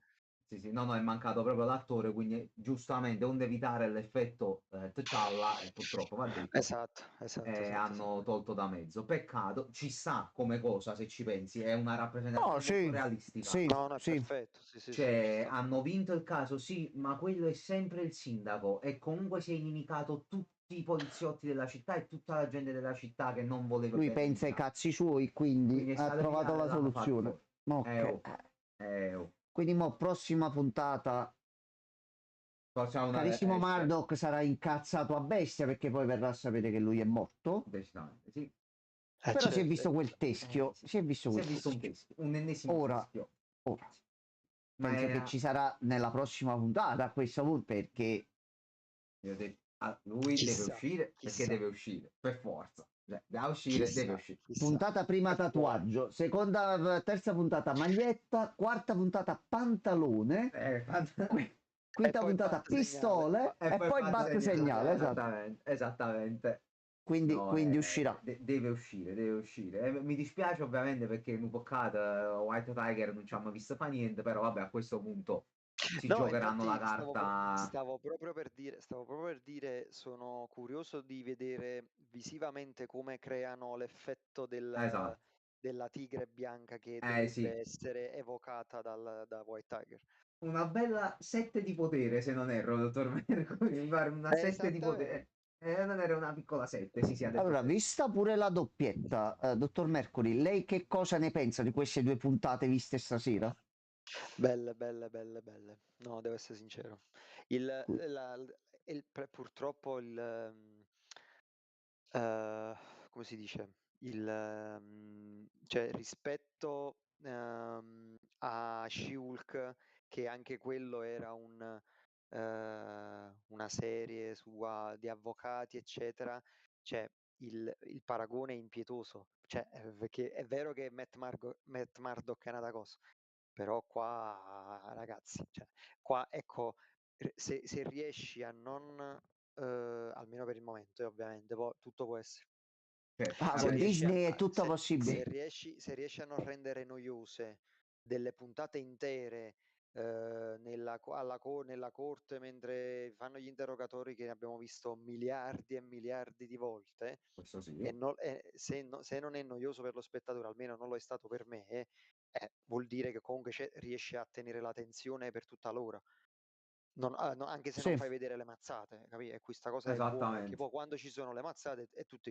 Sì, no, è mancato proprio l'attore, quindi giustamente onde evitare l'effetto T'Challa, e purtroppo va detto, Esatto. hanno tolto da mezzo. Peccato, ci sta come cosa se ci pensi, è una rappresentazione molto realistica. Sì, No, è perfetto. Cioè, hanno vinto il caso, sì, ma quello è sempre il sindaco e comunque si è inimicato tutti i poliziotti della città e tutta la gente della città che non voleva lui bene pensa ai Milano. cazzi suoi, quindi Quindi è ha stato trovato la finale, l'hanno soluzione. fatto. Quindi mo prossima puntata Facciamo una carissimo Murdoch sarà incazzato a bestia perché poi verrà a sapere che lui è morto. Decisamente, sì. Però si è visto quel teschio. Sì. Si è visto quel un teschio, un ennesimo teschio. Ora. Penso che ci sarà nella prossima puntata a questo punto perché lui deve uscire perché deve uscire per forza. Da uscire deve uscire. Puntata prima tatuaggio, terza puntata maglietta, quarta puntata pantalone, quinta puntata pistole e poi bat segnale. Esattamente. Quindi uscirà. Deve uscire. Mi dispiace ovviamente perché in un peccato White Tiger non ci hanno visto fa niente, però vabbè a questo punto si giocheranno la carta. Stavo proprio per dire, sono curioso di vedere visivamente come creano l'effetto della tigre bianca che dovrebbe essere evocata da White Tiger. Una bella 7 di potere, se non erro, dottor Mercury, mi pare una 7 di potere. Non era una piccola 7, sì, allora, vista pure la doppietta, dottor Mercury, lei che cosa ne pensa di queste due puntate viste stasera? Belle. No, devo essere sincero. Purtroppo come si dice? Cioè, rispetto a She-Hulk, che anche quello era una serie di avvocati, eccetera, cioè il paragone è impietoso. Cioè, perché è vero che Matt Murdock è una cosa, però qua, ragazzi, cioè, qua ecco, se riesci a non, almeno per il momento, ovviamente, tutto può essere. Con Disney è tutto possibile. Se riesci a non rendere noiose delle puntate intere nella corte mentre fanno gli interrogatori, che ne abbiamo visto miliardi e miliardi di volte, se non è noioso per lo spettatore, almeno non lo è stato per me, vuol dire che comunque riesci a tenere la tensione per tutta l'ora. Anche se non fai vedere le mazzate, capito? E questa cosa è buona, perché poi quando ci sono le mazzate è tutto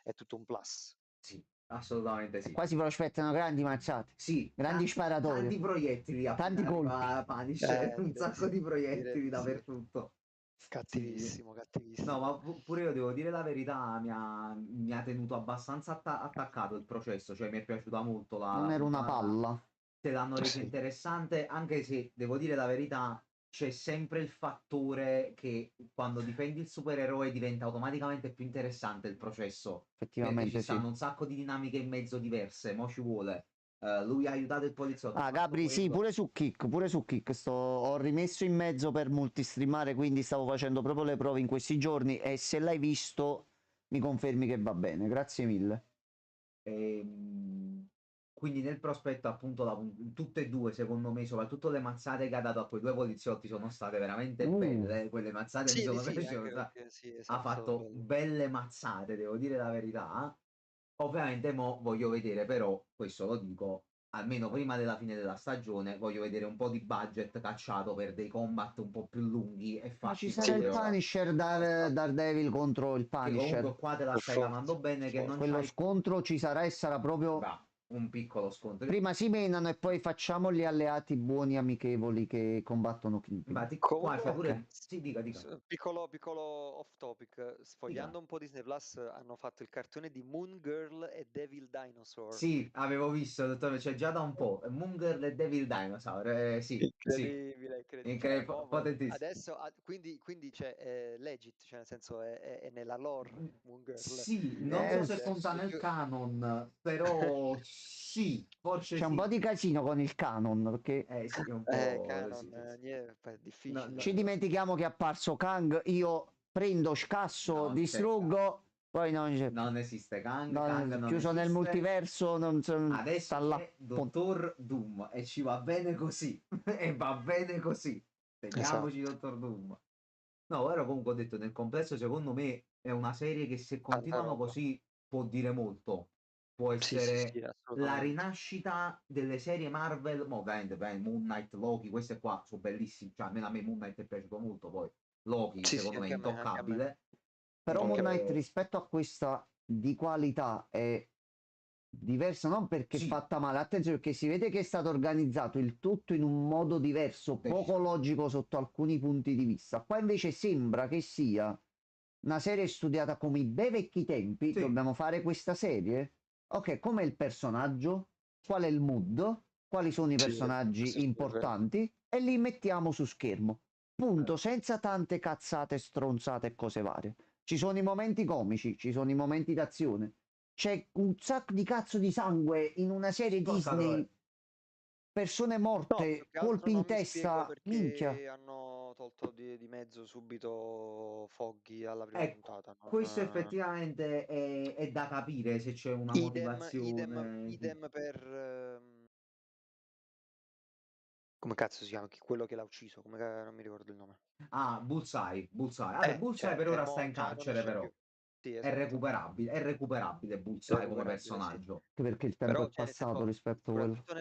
è tutto un plus. Sì, assolutamente sì. Qua si prospettano grandi mazzate, sì, grandi sparatori, tanti proiettili, tanti colpi, Punisher, un sacco di proiettili dappertutto. Cattivissimo, Sì. cattivissimo. No, ma pure io devo dire la verità, mi ha tenuto abbastanza attaccato il processo, cioè mi è piaciuta molto Non la era una puntata, palla. te l'hanno resa Sì. interessante, anche se devo dire la verità, c'è sempre il fattore che quando difendi il supereroe diventa automaticamente più interessante il processo, perché ci Effettivamente sì. stanno un sacco di dinamiche in mezzo diverse, mo ci vuole. Lui ha aiutato il poliziotto. Ah, ha fatto Gabri, sì, quello. pure su Kick, ho rimesso in mezzo per multistreamare, quindi stavo facendo proprio le prove in questi giorni e se l'hai visto mi confermi che va bene, grazie mille. Quindi nel prospetto appunto tutte e due secondo me, soprattutto le mazzate che ha dato a quei due poliziotti sono state veramente belle, quelle mazzate mi Sì, sono sì, anche piaciute, perché sì, ha esatto, fatto bello. belle mazzate, devo dire la verità. Ovviamente mo voglio vedere però, questo lo dico, almeno prima della fine della stagione, voglio vedere un po' di budget cacciato per dei combat un po' più lunghi e Ma ci fatti sarà il proprio, Punisher esatto, Daredevil contro il che Punisher. comunque qua te la Per stai cavando forza, bene, che non Quello c'hai scontro ci sarà e sarà proprio... un piccolo scontro. Prima si menano e poi facciamo gli alleati buoni amichevoli che combattono Kingpin. Infatti qua c'è Comunque, pure... Sì, dica. piccolo off topic, sfogliando un po' Disney Plus hanno fatto il cartone di Moon Girl e Devil Dinosaur. Sì, avevo visto, dottore, c'è già da un po'. Munger e Devil Dinosaur, sì, Incredibile, cioè, potentissimo. adesso quindi c'è legit, cioè nel senso è nella lore Moon Girl. Sì, non so se conta nel canon, però sì, forse c'è un po' sì. di casino con il canon, perché Sì, un po'... canon, sì. è difficile. ci dimentichiamo che è apparso Kang, io prendo, scasso, Non c'è distruggo, poi non c'è... Non esiste Kang, No, Kang non chiuso nel esiste. multiverso, Adesso sta là. c'è Dottor Doom e ci va bene così. E va bene così. Teniamoci Dottor Doom. No, ora comunque ho detto, nel complesso secondo me è una serie che se continuano così può dire molto. Può essere Sì, la assolutamente. rinascita delle serie Marvel, ovviamente Moon Knight, Loki, queste qua sono bellissime, cioè almeno a me Moon Knight è piaciuto molto, poi Loki Sì, secondo me è anche a me, anche a me. intoccabile. Però Moon Knight rispetto a questa di qualità è diversa, non perché è fatta male, attenzione, perché si vede che è stato organizzato il tutto in un modo diverso, poco logico sotto alcuni punti di vista. Qua invece sembra che sia una serie studiata come i bei vecchi tempi, dobbiamo fare questa serie? Ok, com'è il personaggio? Qual è il mood? Quali sono i personaggi importanti? E li mettiamo su schermo. Punto, senza tante cazzate, stronzate e cose varie. Ci sono i momenti comici, ci sono i momenti d'azione. C'è un sacco di cazzo di sangue in una serie Disney, persone morte, colpi in testa, minchia. Perché hanno tolto di mezzo subito Foggy alla prima puntata. Questo effettivamente è da capire se c'è una motivazione. Idem per... come cazzo si chiama? Quello che l'ha ucciso, non mi ricordo il nome. Ah, Bullseye. Vabbè, Bullseye per ora sta in carcere però. Sì, È recuperabile Bullseye come personaggio. Anche perché il tempo è passato rispetto a quello. Soprattutto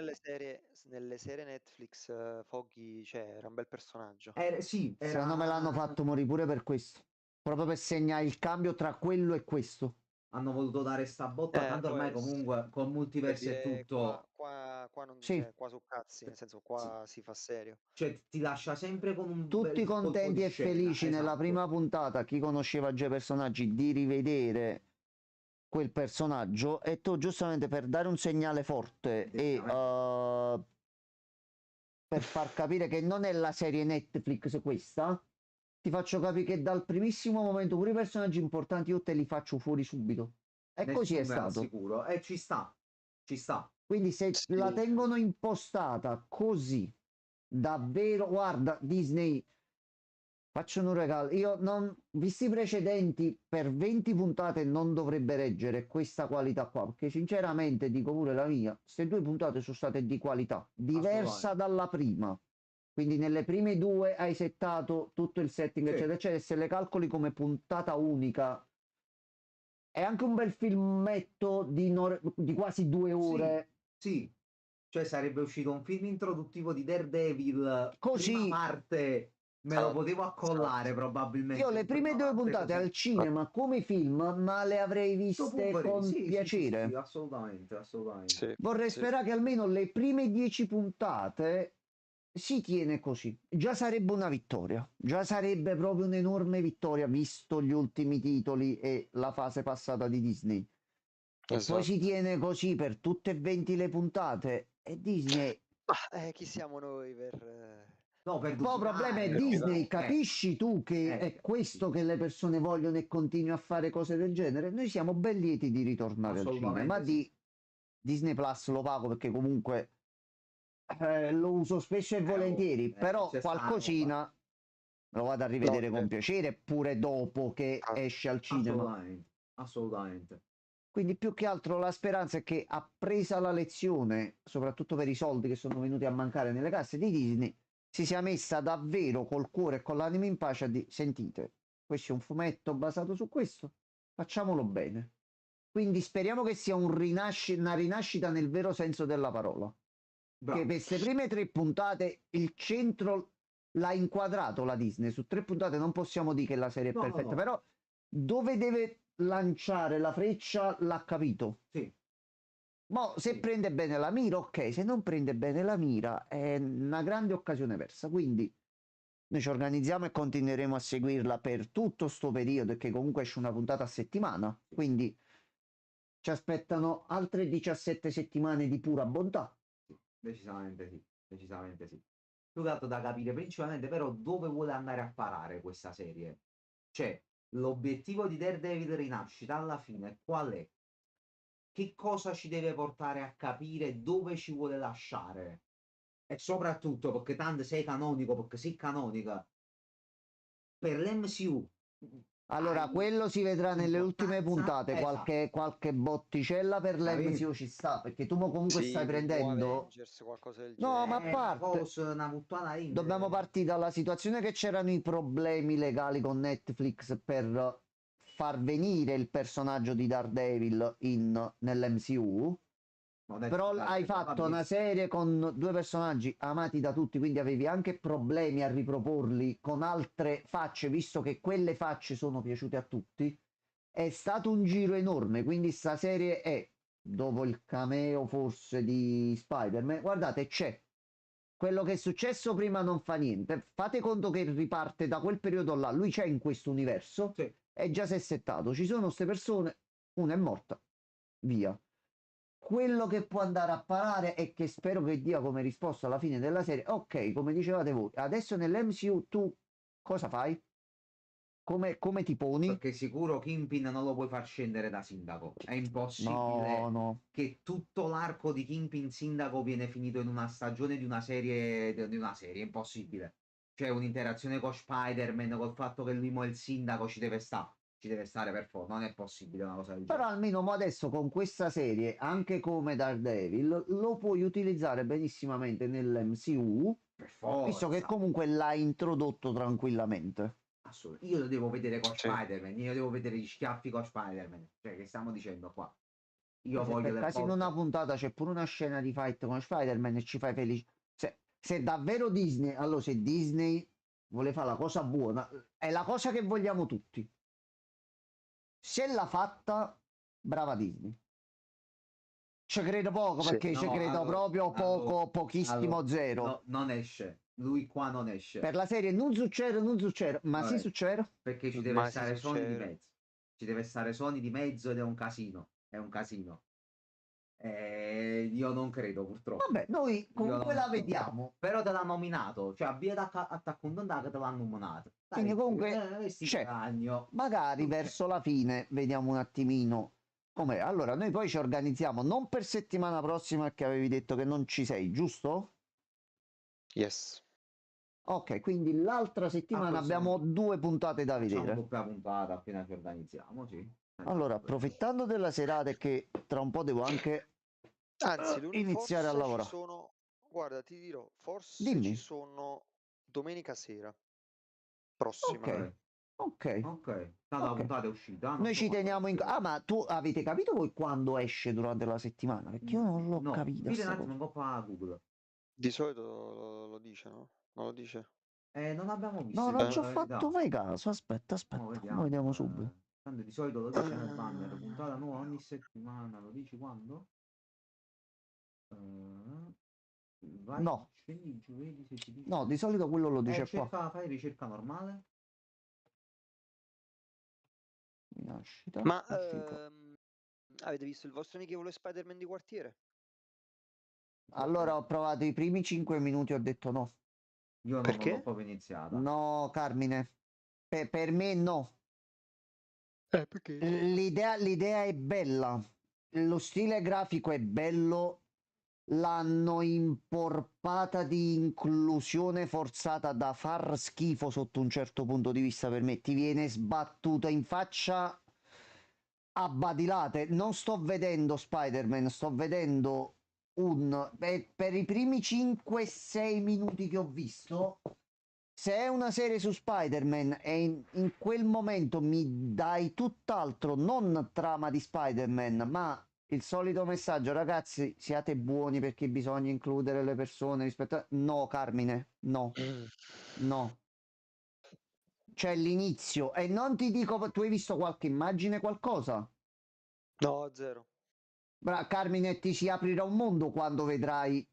nelle serie Netflix, Foggy era un bel personaggio. Secondo me l'hanno fatto morire pure per questo. Proprio per segnare il cambio tra quello e questo. Hanno voluto dare sta botta, tanto ormai comunque col multiverso e tutto. Qua non qua su cazzi, nel senso qua si fa serio. Cioè ti lascia sempre con un tutti contenti e felici nella prima puntata, chi conosceva già i personaggi, di rivedere quel personaggio, e tu giustamente per dare un segnale forte e per far capire che non è la serie Netflix questa, ti faccio capire che dal primissimo momento pure i personaggi importanti io te li faccio fuori subito. E così è stato. Sicuro. E ci sta. Quindi se la tengono impostata così, davvero, guarda, Disney, facciano un regalo. Io non, visti i precedenti, per 20 puntate non dovrebbe reggere questa qualità qua, perché sinceramente dico pure la mia, queste 2 puntate sono state di qualità, diversa dalla prima. Quindi nelle prime 2 hai settato tutto il setting, eccetera, eccetera, se le calcoli come puntata unica, è anche un bel filmetto di quasi 2 ore. Sì. Cioè sarebbe uscito un film introduttivo di Daredevil, così, prima parte, me lo potevo accollare probabilmente. Io le prime 2 puntate al cinema come film, ma le avrei viste con piacere. Sì, assolutamente. Vorrei sperare che almeno le prime 10 puntate si tiene così, già sarebbe una vittoria, già sarebbe proprio un'enorme vittoria visto gli ultimi titoli e la fase passata di Disney. E poi si tiene così per tutte e 20 le puntate e Disney... chi siamo noi per... No, per Il problema è Disney, capisci tu che è questo che le persone vogliono e continui a fare cose del genere? Noi siamo ben lieti di ritornare al cinema, di Disney Plus lo pago perché comunque lo uso spesso e volentieri, però qualcosina me lo vado a rivedere con piacere pure dopo che esce al cinema. Assolutamente. Quindi più che altro la speranza è che, appresa la lezione, soprattutto per i soldi che sono venuti a mancare nelle casse di Disney, si sia messa davvero col cuore e con l'anima in pace a dire: sentite, questo è un fumetto basato su questo, facciamolo bene. Quindi speriamo che sia una rinascita nel vero senso della parola. Bravo. Che per queste prime 3 puntate il centro l'ha inquadrato la Disney. Su 3 puntate non possiamo dire che la serie è perfetta, però dove deve lanciare la freccia l'ha capito. Sì. Ma se prende bene la mira, ok, se non prende bene la mira è una grande occasione persa. Quindi noi ci organizziamo e continueremo a seguirla per tutto sto periodo, che comunque esce una puntata a settimana. Quindi ci aspettano altre 17 settimane di pura bontà. Decisamente sì, decisamente sì. Più che altro da capire principalmente però dove vuole andare a parare questa serie. Cioè, l'obiettivo di Daredevil Rinascita alla fine qual è? Che cosa ci deve portare a capire dove ci vuole lasciare? E soprattutto perché tanto sei canonico, perché sei canonica. Per l'MCU. Allora, quello si vedrà nelle ultime puntate, qualche botticella per l'MCU ci sta, perché tu comunque stai prendendo... Avengers, qualcosa del no, genere. ma a parte... dobbiamo partire dalla situazione che c'erano i problemi legali con Netflix per far venire il personaggio di Daredevil nell'MCU. Però hai fatto una serie con 2 personaggi amati da tutti, quindi avevi anche problemi a riproporli con altre facce, visto che quelle facce sono piaciute a tutti. È stato un giro enorme, quindi sta serie è, dopo il cameo forse di Spider-Man, guardate, c'è. Quello che è successo prima non fa niente. Fate conto che riparte da quel periodo là, lui c'è in questo universo, e già si è settato. Ci sono queste persone, una è morta, via. Quello che può andare a parare e che spero che dia come risposta alla fine della serie: ok, come dicevate voi, adesso nell'MCU tu cosa fai? Come ti poni? Perché sicuro Kingpin non lo puoi far scendere da sindaco. È impossibile che tutto l'arco di Kingpin sindaco viene finito in una stagione di una serie. È impossibile. C'è un'interazione con Spider-Man, col fatto che lui mo è il sindaco, ci deve stare per forza. Non è possibile una cosa del genere. Però almeno adesso con questa serie, anche come Daredevil, lo puoi utilizzare benissimamente nell'MCU, visto che comunque l'hai introdotto tranquillamente. Io lo devo vedere con Spider-Man, io devo vedere gli schiaffi con Spider-Man. Cioè, che stiamo dicendo qua? Io voglio per caso in una puntata c'è pure una scena di fight con Spider-Man e ci fai felice. Se davvero Disney, allora se Disney vuole fare la cosa buona, è la cosa che vogliamo tutti. Se l'ha fatta, brava Disney. Ci credo poco, perché ci credo proprio poco, pochissimo, zero. No, non esce. Lui qua non esce. Per la serie non succede, ma sì succede. Perché ci deve stare Sony di mezzo. Ci deve stare Sony di mezzo ed è un casino. È un casino. Io non credo, purtroppo. Vabbè, noi comunque la vediamo. Però te l'ha nominato. Cioè, abbia Attack on Titan che te l'ha nominato. Quindi comunque magari verso la fine vediamo un attimino com'è. Allora, noi poi ci organizziamo non per settimana prossima, perché avevi detto che non ci sei, giusto? Yes. Ok, quindi l'altra settimana abbiamo 2 puntate da vedere. Una doppia puntata appena ci organizziamo, sì. Allora, approfittando della serata, che tra un po' devo anche iniziare a lavorare. Guarda, ti dirò, forse ci sono domenica sera prossima. Ok. La puntata è uscita. Noi ci teniamo in... ma tu avete capito voi quando esce durante la settimana? Perché io non l'ho capito. Dite un attimo un po' a Google. Di solito lo dice, no? Non lo dice? Non abbiamo visto. No, non ci ho fatto mai caso. Aspetta. Lo vediamo subito. Tanto di solito lo dice nel banner. Puntata nuova ogni settimana. Lo dici quando? Vai, No. scendi giù, vedi se ti dice. No, di solito quello lo dice qua. Fai ricerca normale. Nascita. Ma avete visto il vostro amichevole Spider-Man di quartiere? Allora ho provato i primi 5 minuti e ho detto no. Io non Perché? l'ho proprio iniziata. No, Carmine. Per me no. Perché? L'idea è bella. Lo stile grafico è bello. L'hanno imporpata di inclusione forzata da far schifo sotto un certo punto di vista per me. Ti viene sbattuta in faccia a badilate. Non sto vedendo Spider-Man, sto vedendo per i primi 5-6 minuti che ho visto, se è una serie su Spider-Man e in quel momento mi dai tutt'altro, non trama di Spider-Man, ma il solito messaggio, ragazzi, siate buoni perché bisogna includere le persone rispetto a... No, Carmine, no, no. C'è l'inizio e non ti dico, tu hai visto qualche immagine, qualcosa? No, zero. Carmine, ti si aprirà un mondo quando vedrai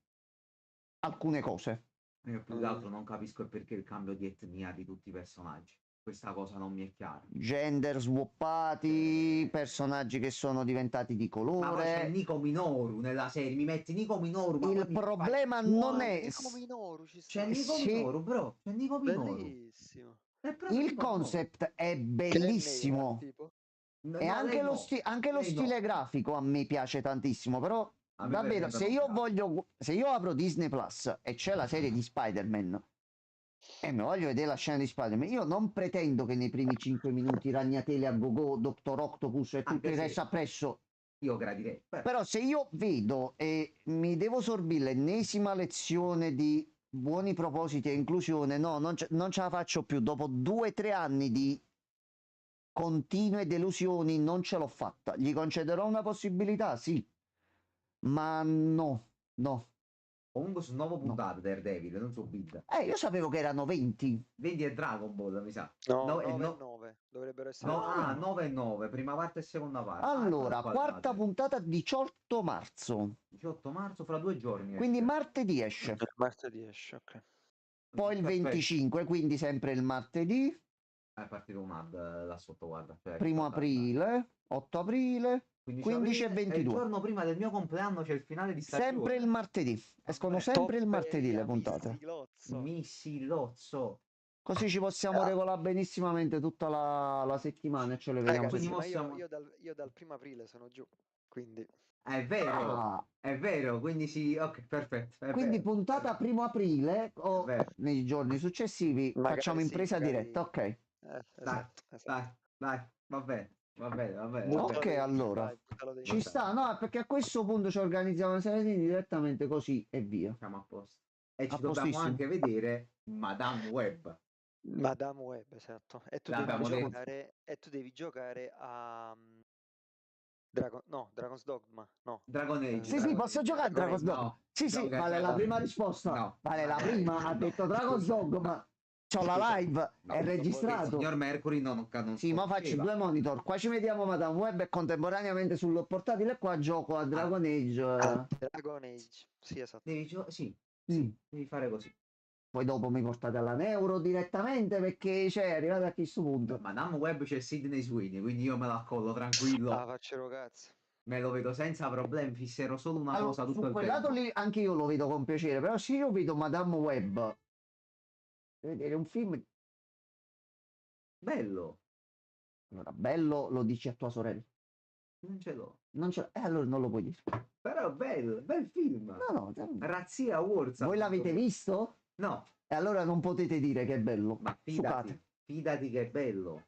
alcune cose. Io più che altro non capisco il perché il cambio di etnia di tutti i personaggi. Questa cosa non mi è chiara. Gender swappati, personaggi che sono diventati di colore. Ma poi c'è Nico Minoru nella serie, mi metti Nico Minoru. Ma il problema non è... Nico Minoru ci sta. C'è Nico Minoru, bro. C'è Nico Minoru. Bellissimo. Il concept è bellissimo. E anche lo stile grafico a me piace tantissimo, però davvero, se io apro Disney Plus e c'è la serie di Spider-Man e mi voglio vedere la scena di Spider-Man, io non pretendo che nei primi 5 minuti Ragnatele a gogo, Dottor Octopus e tutto il resto appresso. Io gradirei. Però se io vedo e mi devo sorbire l'ennesima lezione di buoni propositi e inclusione, no, non ce la faccio più. Dopo 2-3 anni di continue delusioni non ce l'ho fatta. Gli concederò una possibilità, sì, ma no. Comunque su nuovo puntato Daredevil, non so bid. Io sapevo che erano 20. 20 è Dragon Ball, mi sa. No, 9 dovrebbero essere. 9 e 9, prima parte e seconda parte. Allora, quarta puntata 18 marzo. 18 marzo, fra 2 giorni. Quindi martedì esce. Martedì esce, ok. Poi il 25, quindi sempre il martedì. È partito un ad là sotto, guarda. Cioè, 1 aprile, 8 aprile, 15 e 22. Il giorno prima del mio compleanno c'è il finale di stagione. Sempre il martedì. Escono sempre il martedì le puntate. Missilozzo. Così ci possiamo regolare benissimamente tutta la settimana e ce le vediamo. Ragazzi, io dal 1 aprile sono giù, quindi... È vero, è vero, quindi sì, ok, perfetto. Quindi vero, puntata 1 aprile o nei giorni successivi magari facciamo in presa diretta, ok? Esatto. Dai, va bene. Ok, allora ci sta, no, perché a questo punto ci organizziamo una serie direttamente così e via. Siamo a posto. E ci dobbiamo anche vedere Madame Web. Madame Web, esatto. E tu devi giocare a Dragon's Dogma. No. Dragon Age. Sì, posso giocare a Dragon's Dogma. Sì, vale la prima risposta. No. Vale la prima, ha detto Dragon's Dogma. C'ho la live, è registrato. Signor Mercury non sì, ma faccio 2 monitor. Qua ci vediamo Madame Web e contemporaneamente sul portatile qua gioco a Dragon Age. Dragon Age, sì, esatto. Devi fare così. Poi dopo mi portate alla Neuro direttamente perché c'è arrivato a questo punto. Madame Web c'è Sidney Sweeney, quindi io me la collo tranquillo. Faccio cazzo. Me lo vedo senza problemi, fisserò solo una cosa tutto su il quel tempo. lato lì anche io lo vedo con piacere, però se io vedo Madame Web vedere un film bello. Allora, bello lo dici a tua sorella. Non ce l'ho. Allora non lo puoi dire. Però bello, bel film. No. Razzia Awards. Voi l'avete visto? No. E allora non potete dire che è bello. Ma fidati che è bello.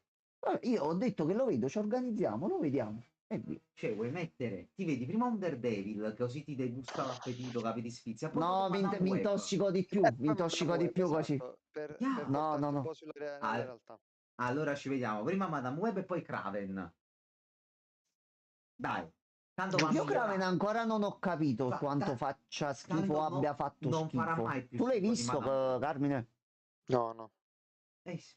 Io ho detto che lo vedo, ci organizziamo, lo vediamo. E via. Cioè, vuoi mettere? Ti vedi prima un Daredevil, così ti degusta l'appetito, capi, ti sfizia. No, mi intossico di più. Mi intossico di più così. No. Un po' sulla realtà. Allora ci vediamo. Prima Madame Web e poi Kraven. Dai. Io Kraven ancora non ho capito quanto faccia schifo, abbia fatto schifo. Farà mai più tu l'hai schifo visto, Carmine? No.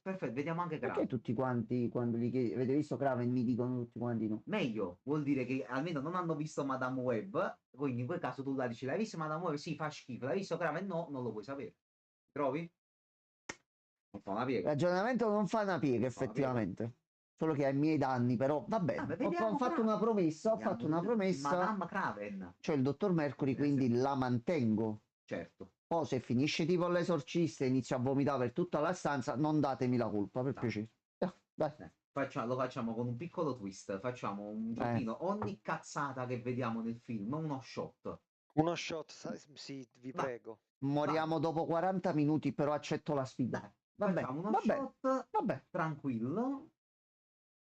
Perfetto, vediamo anche Perché Kraven. tutti quanti, quando gli chiedi, avete visto Kraven, mi dicono tutti quanti no? Meglio, vuol dire che almeno non hanno visto Madame Web, quindi in quel caso tu la dici, l'hai visto Madame Web? Sì, fa schifo. L'hai visto Kraven? No, non lo puoi sapere. Trovi? Non fa una piega. Ragionamento non fa una piega, effettivamente. Solo che ai miei danni, però va bene. Ho fatto una promessa, Madame Kraven. Cioè il dottor Mercury, quindi la mantengo. Certo. Poi se finisce tipo l'esorcista e inizia a vomitare per tutta la stanza, non datemi la colpa, per piacere. Dai. Lo facciamo con un piccolo twist. Facciamo un giochino. Ogni cazzata che vediamo nel film, uno shot. Uno shot, sì, vi prego. Moriamo dopo 40 minuti, però accetto la sfida. Facciamo uno shot tranquillo.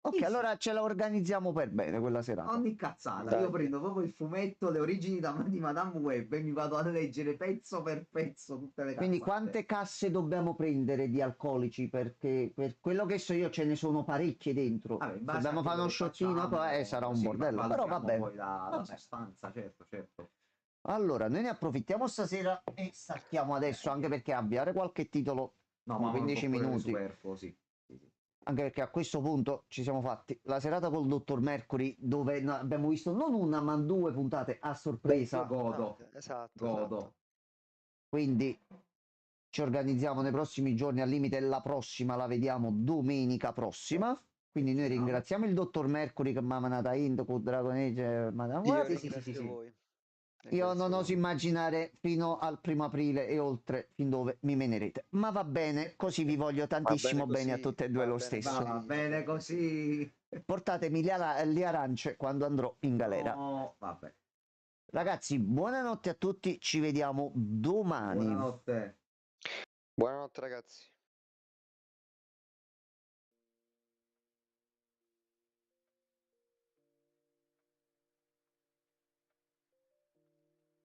Ok, allora ce la organizziamo per bene quella serata. Ogni cazzata. Io prendo proprio il fumetto, le origini di Madame Web e mi vado a leggere pezzo per pezzo tutte le cazzate. Quindi quante casse dobbiamo prendere di alcolici? Perché per quello che so io ce ne sono parecchie dentro. Se dobbiamo fare uno shottino, poi sarà un bordello. Però va bene. Poi la sostanza, certo. Allora, noi ne approfittiamo stasera e stacchiamo adesso, anche perché avviare qualche titolo, no, ma 15 minuti. Sì. Anche perché a questo punto ci siamo fatti la serata col dottor Mercury, dove abbiamo visto non una ma 2 puntate a sorpresa. Godo. Esatto. Quindi ci organizziamo nei prossimi giorni, al limite la prossima la vediamo domenica prossima. Quindi noi ringraziamo il dottor Mercury che mi ha mandato in con Dragon Age Madame Web. Sì. Io non oso immaginare fino al 1° aprile e oltre fin dove mi menerete. Ma va bene, così vi voglio tantissimo bene a tutte e due lo stesso. Va bene così. Portatemi le arance quando andrò in galera. No, vabbè. Ragazzi, buonanotte a tutti, ci vediamo domani. Buonanotte. Buonanotte ragazzi.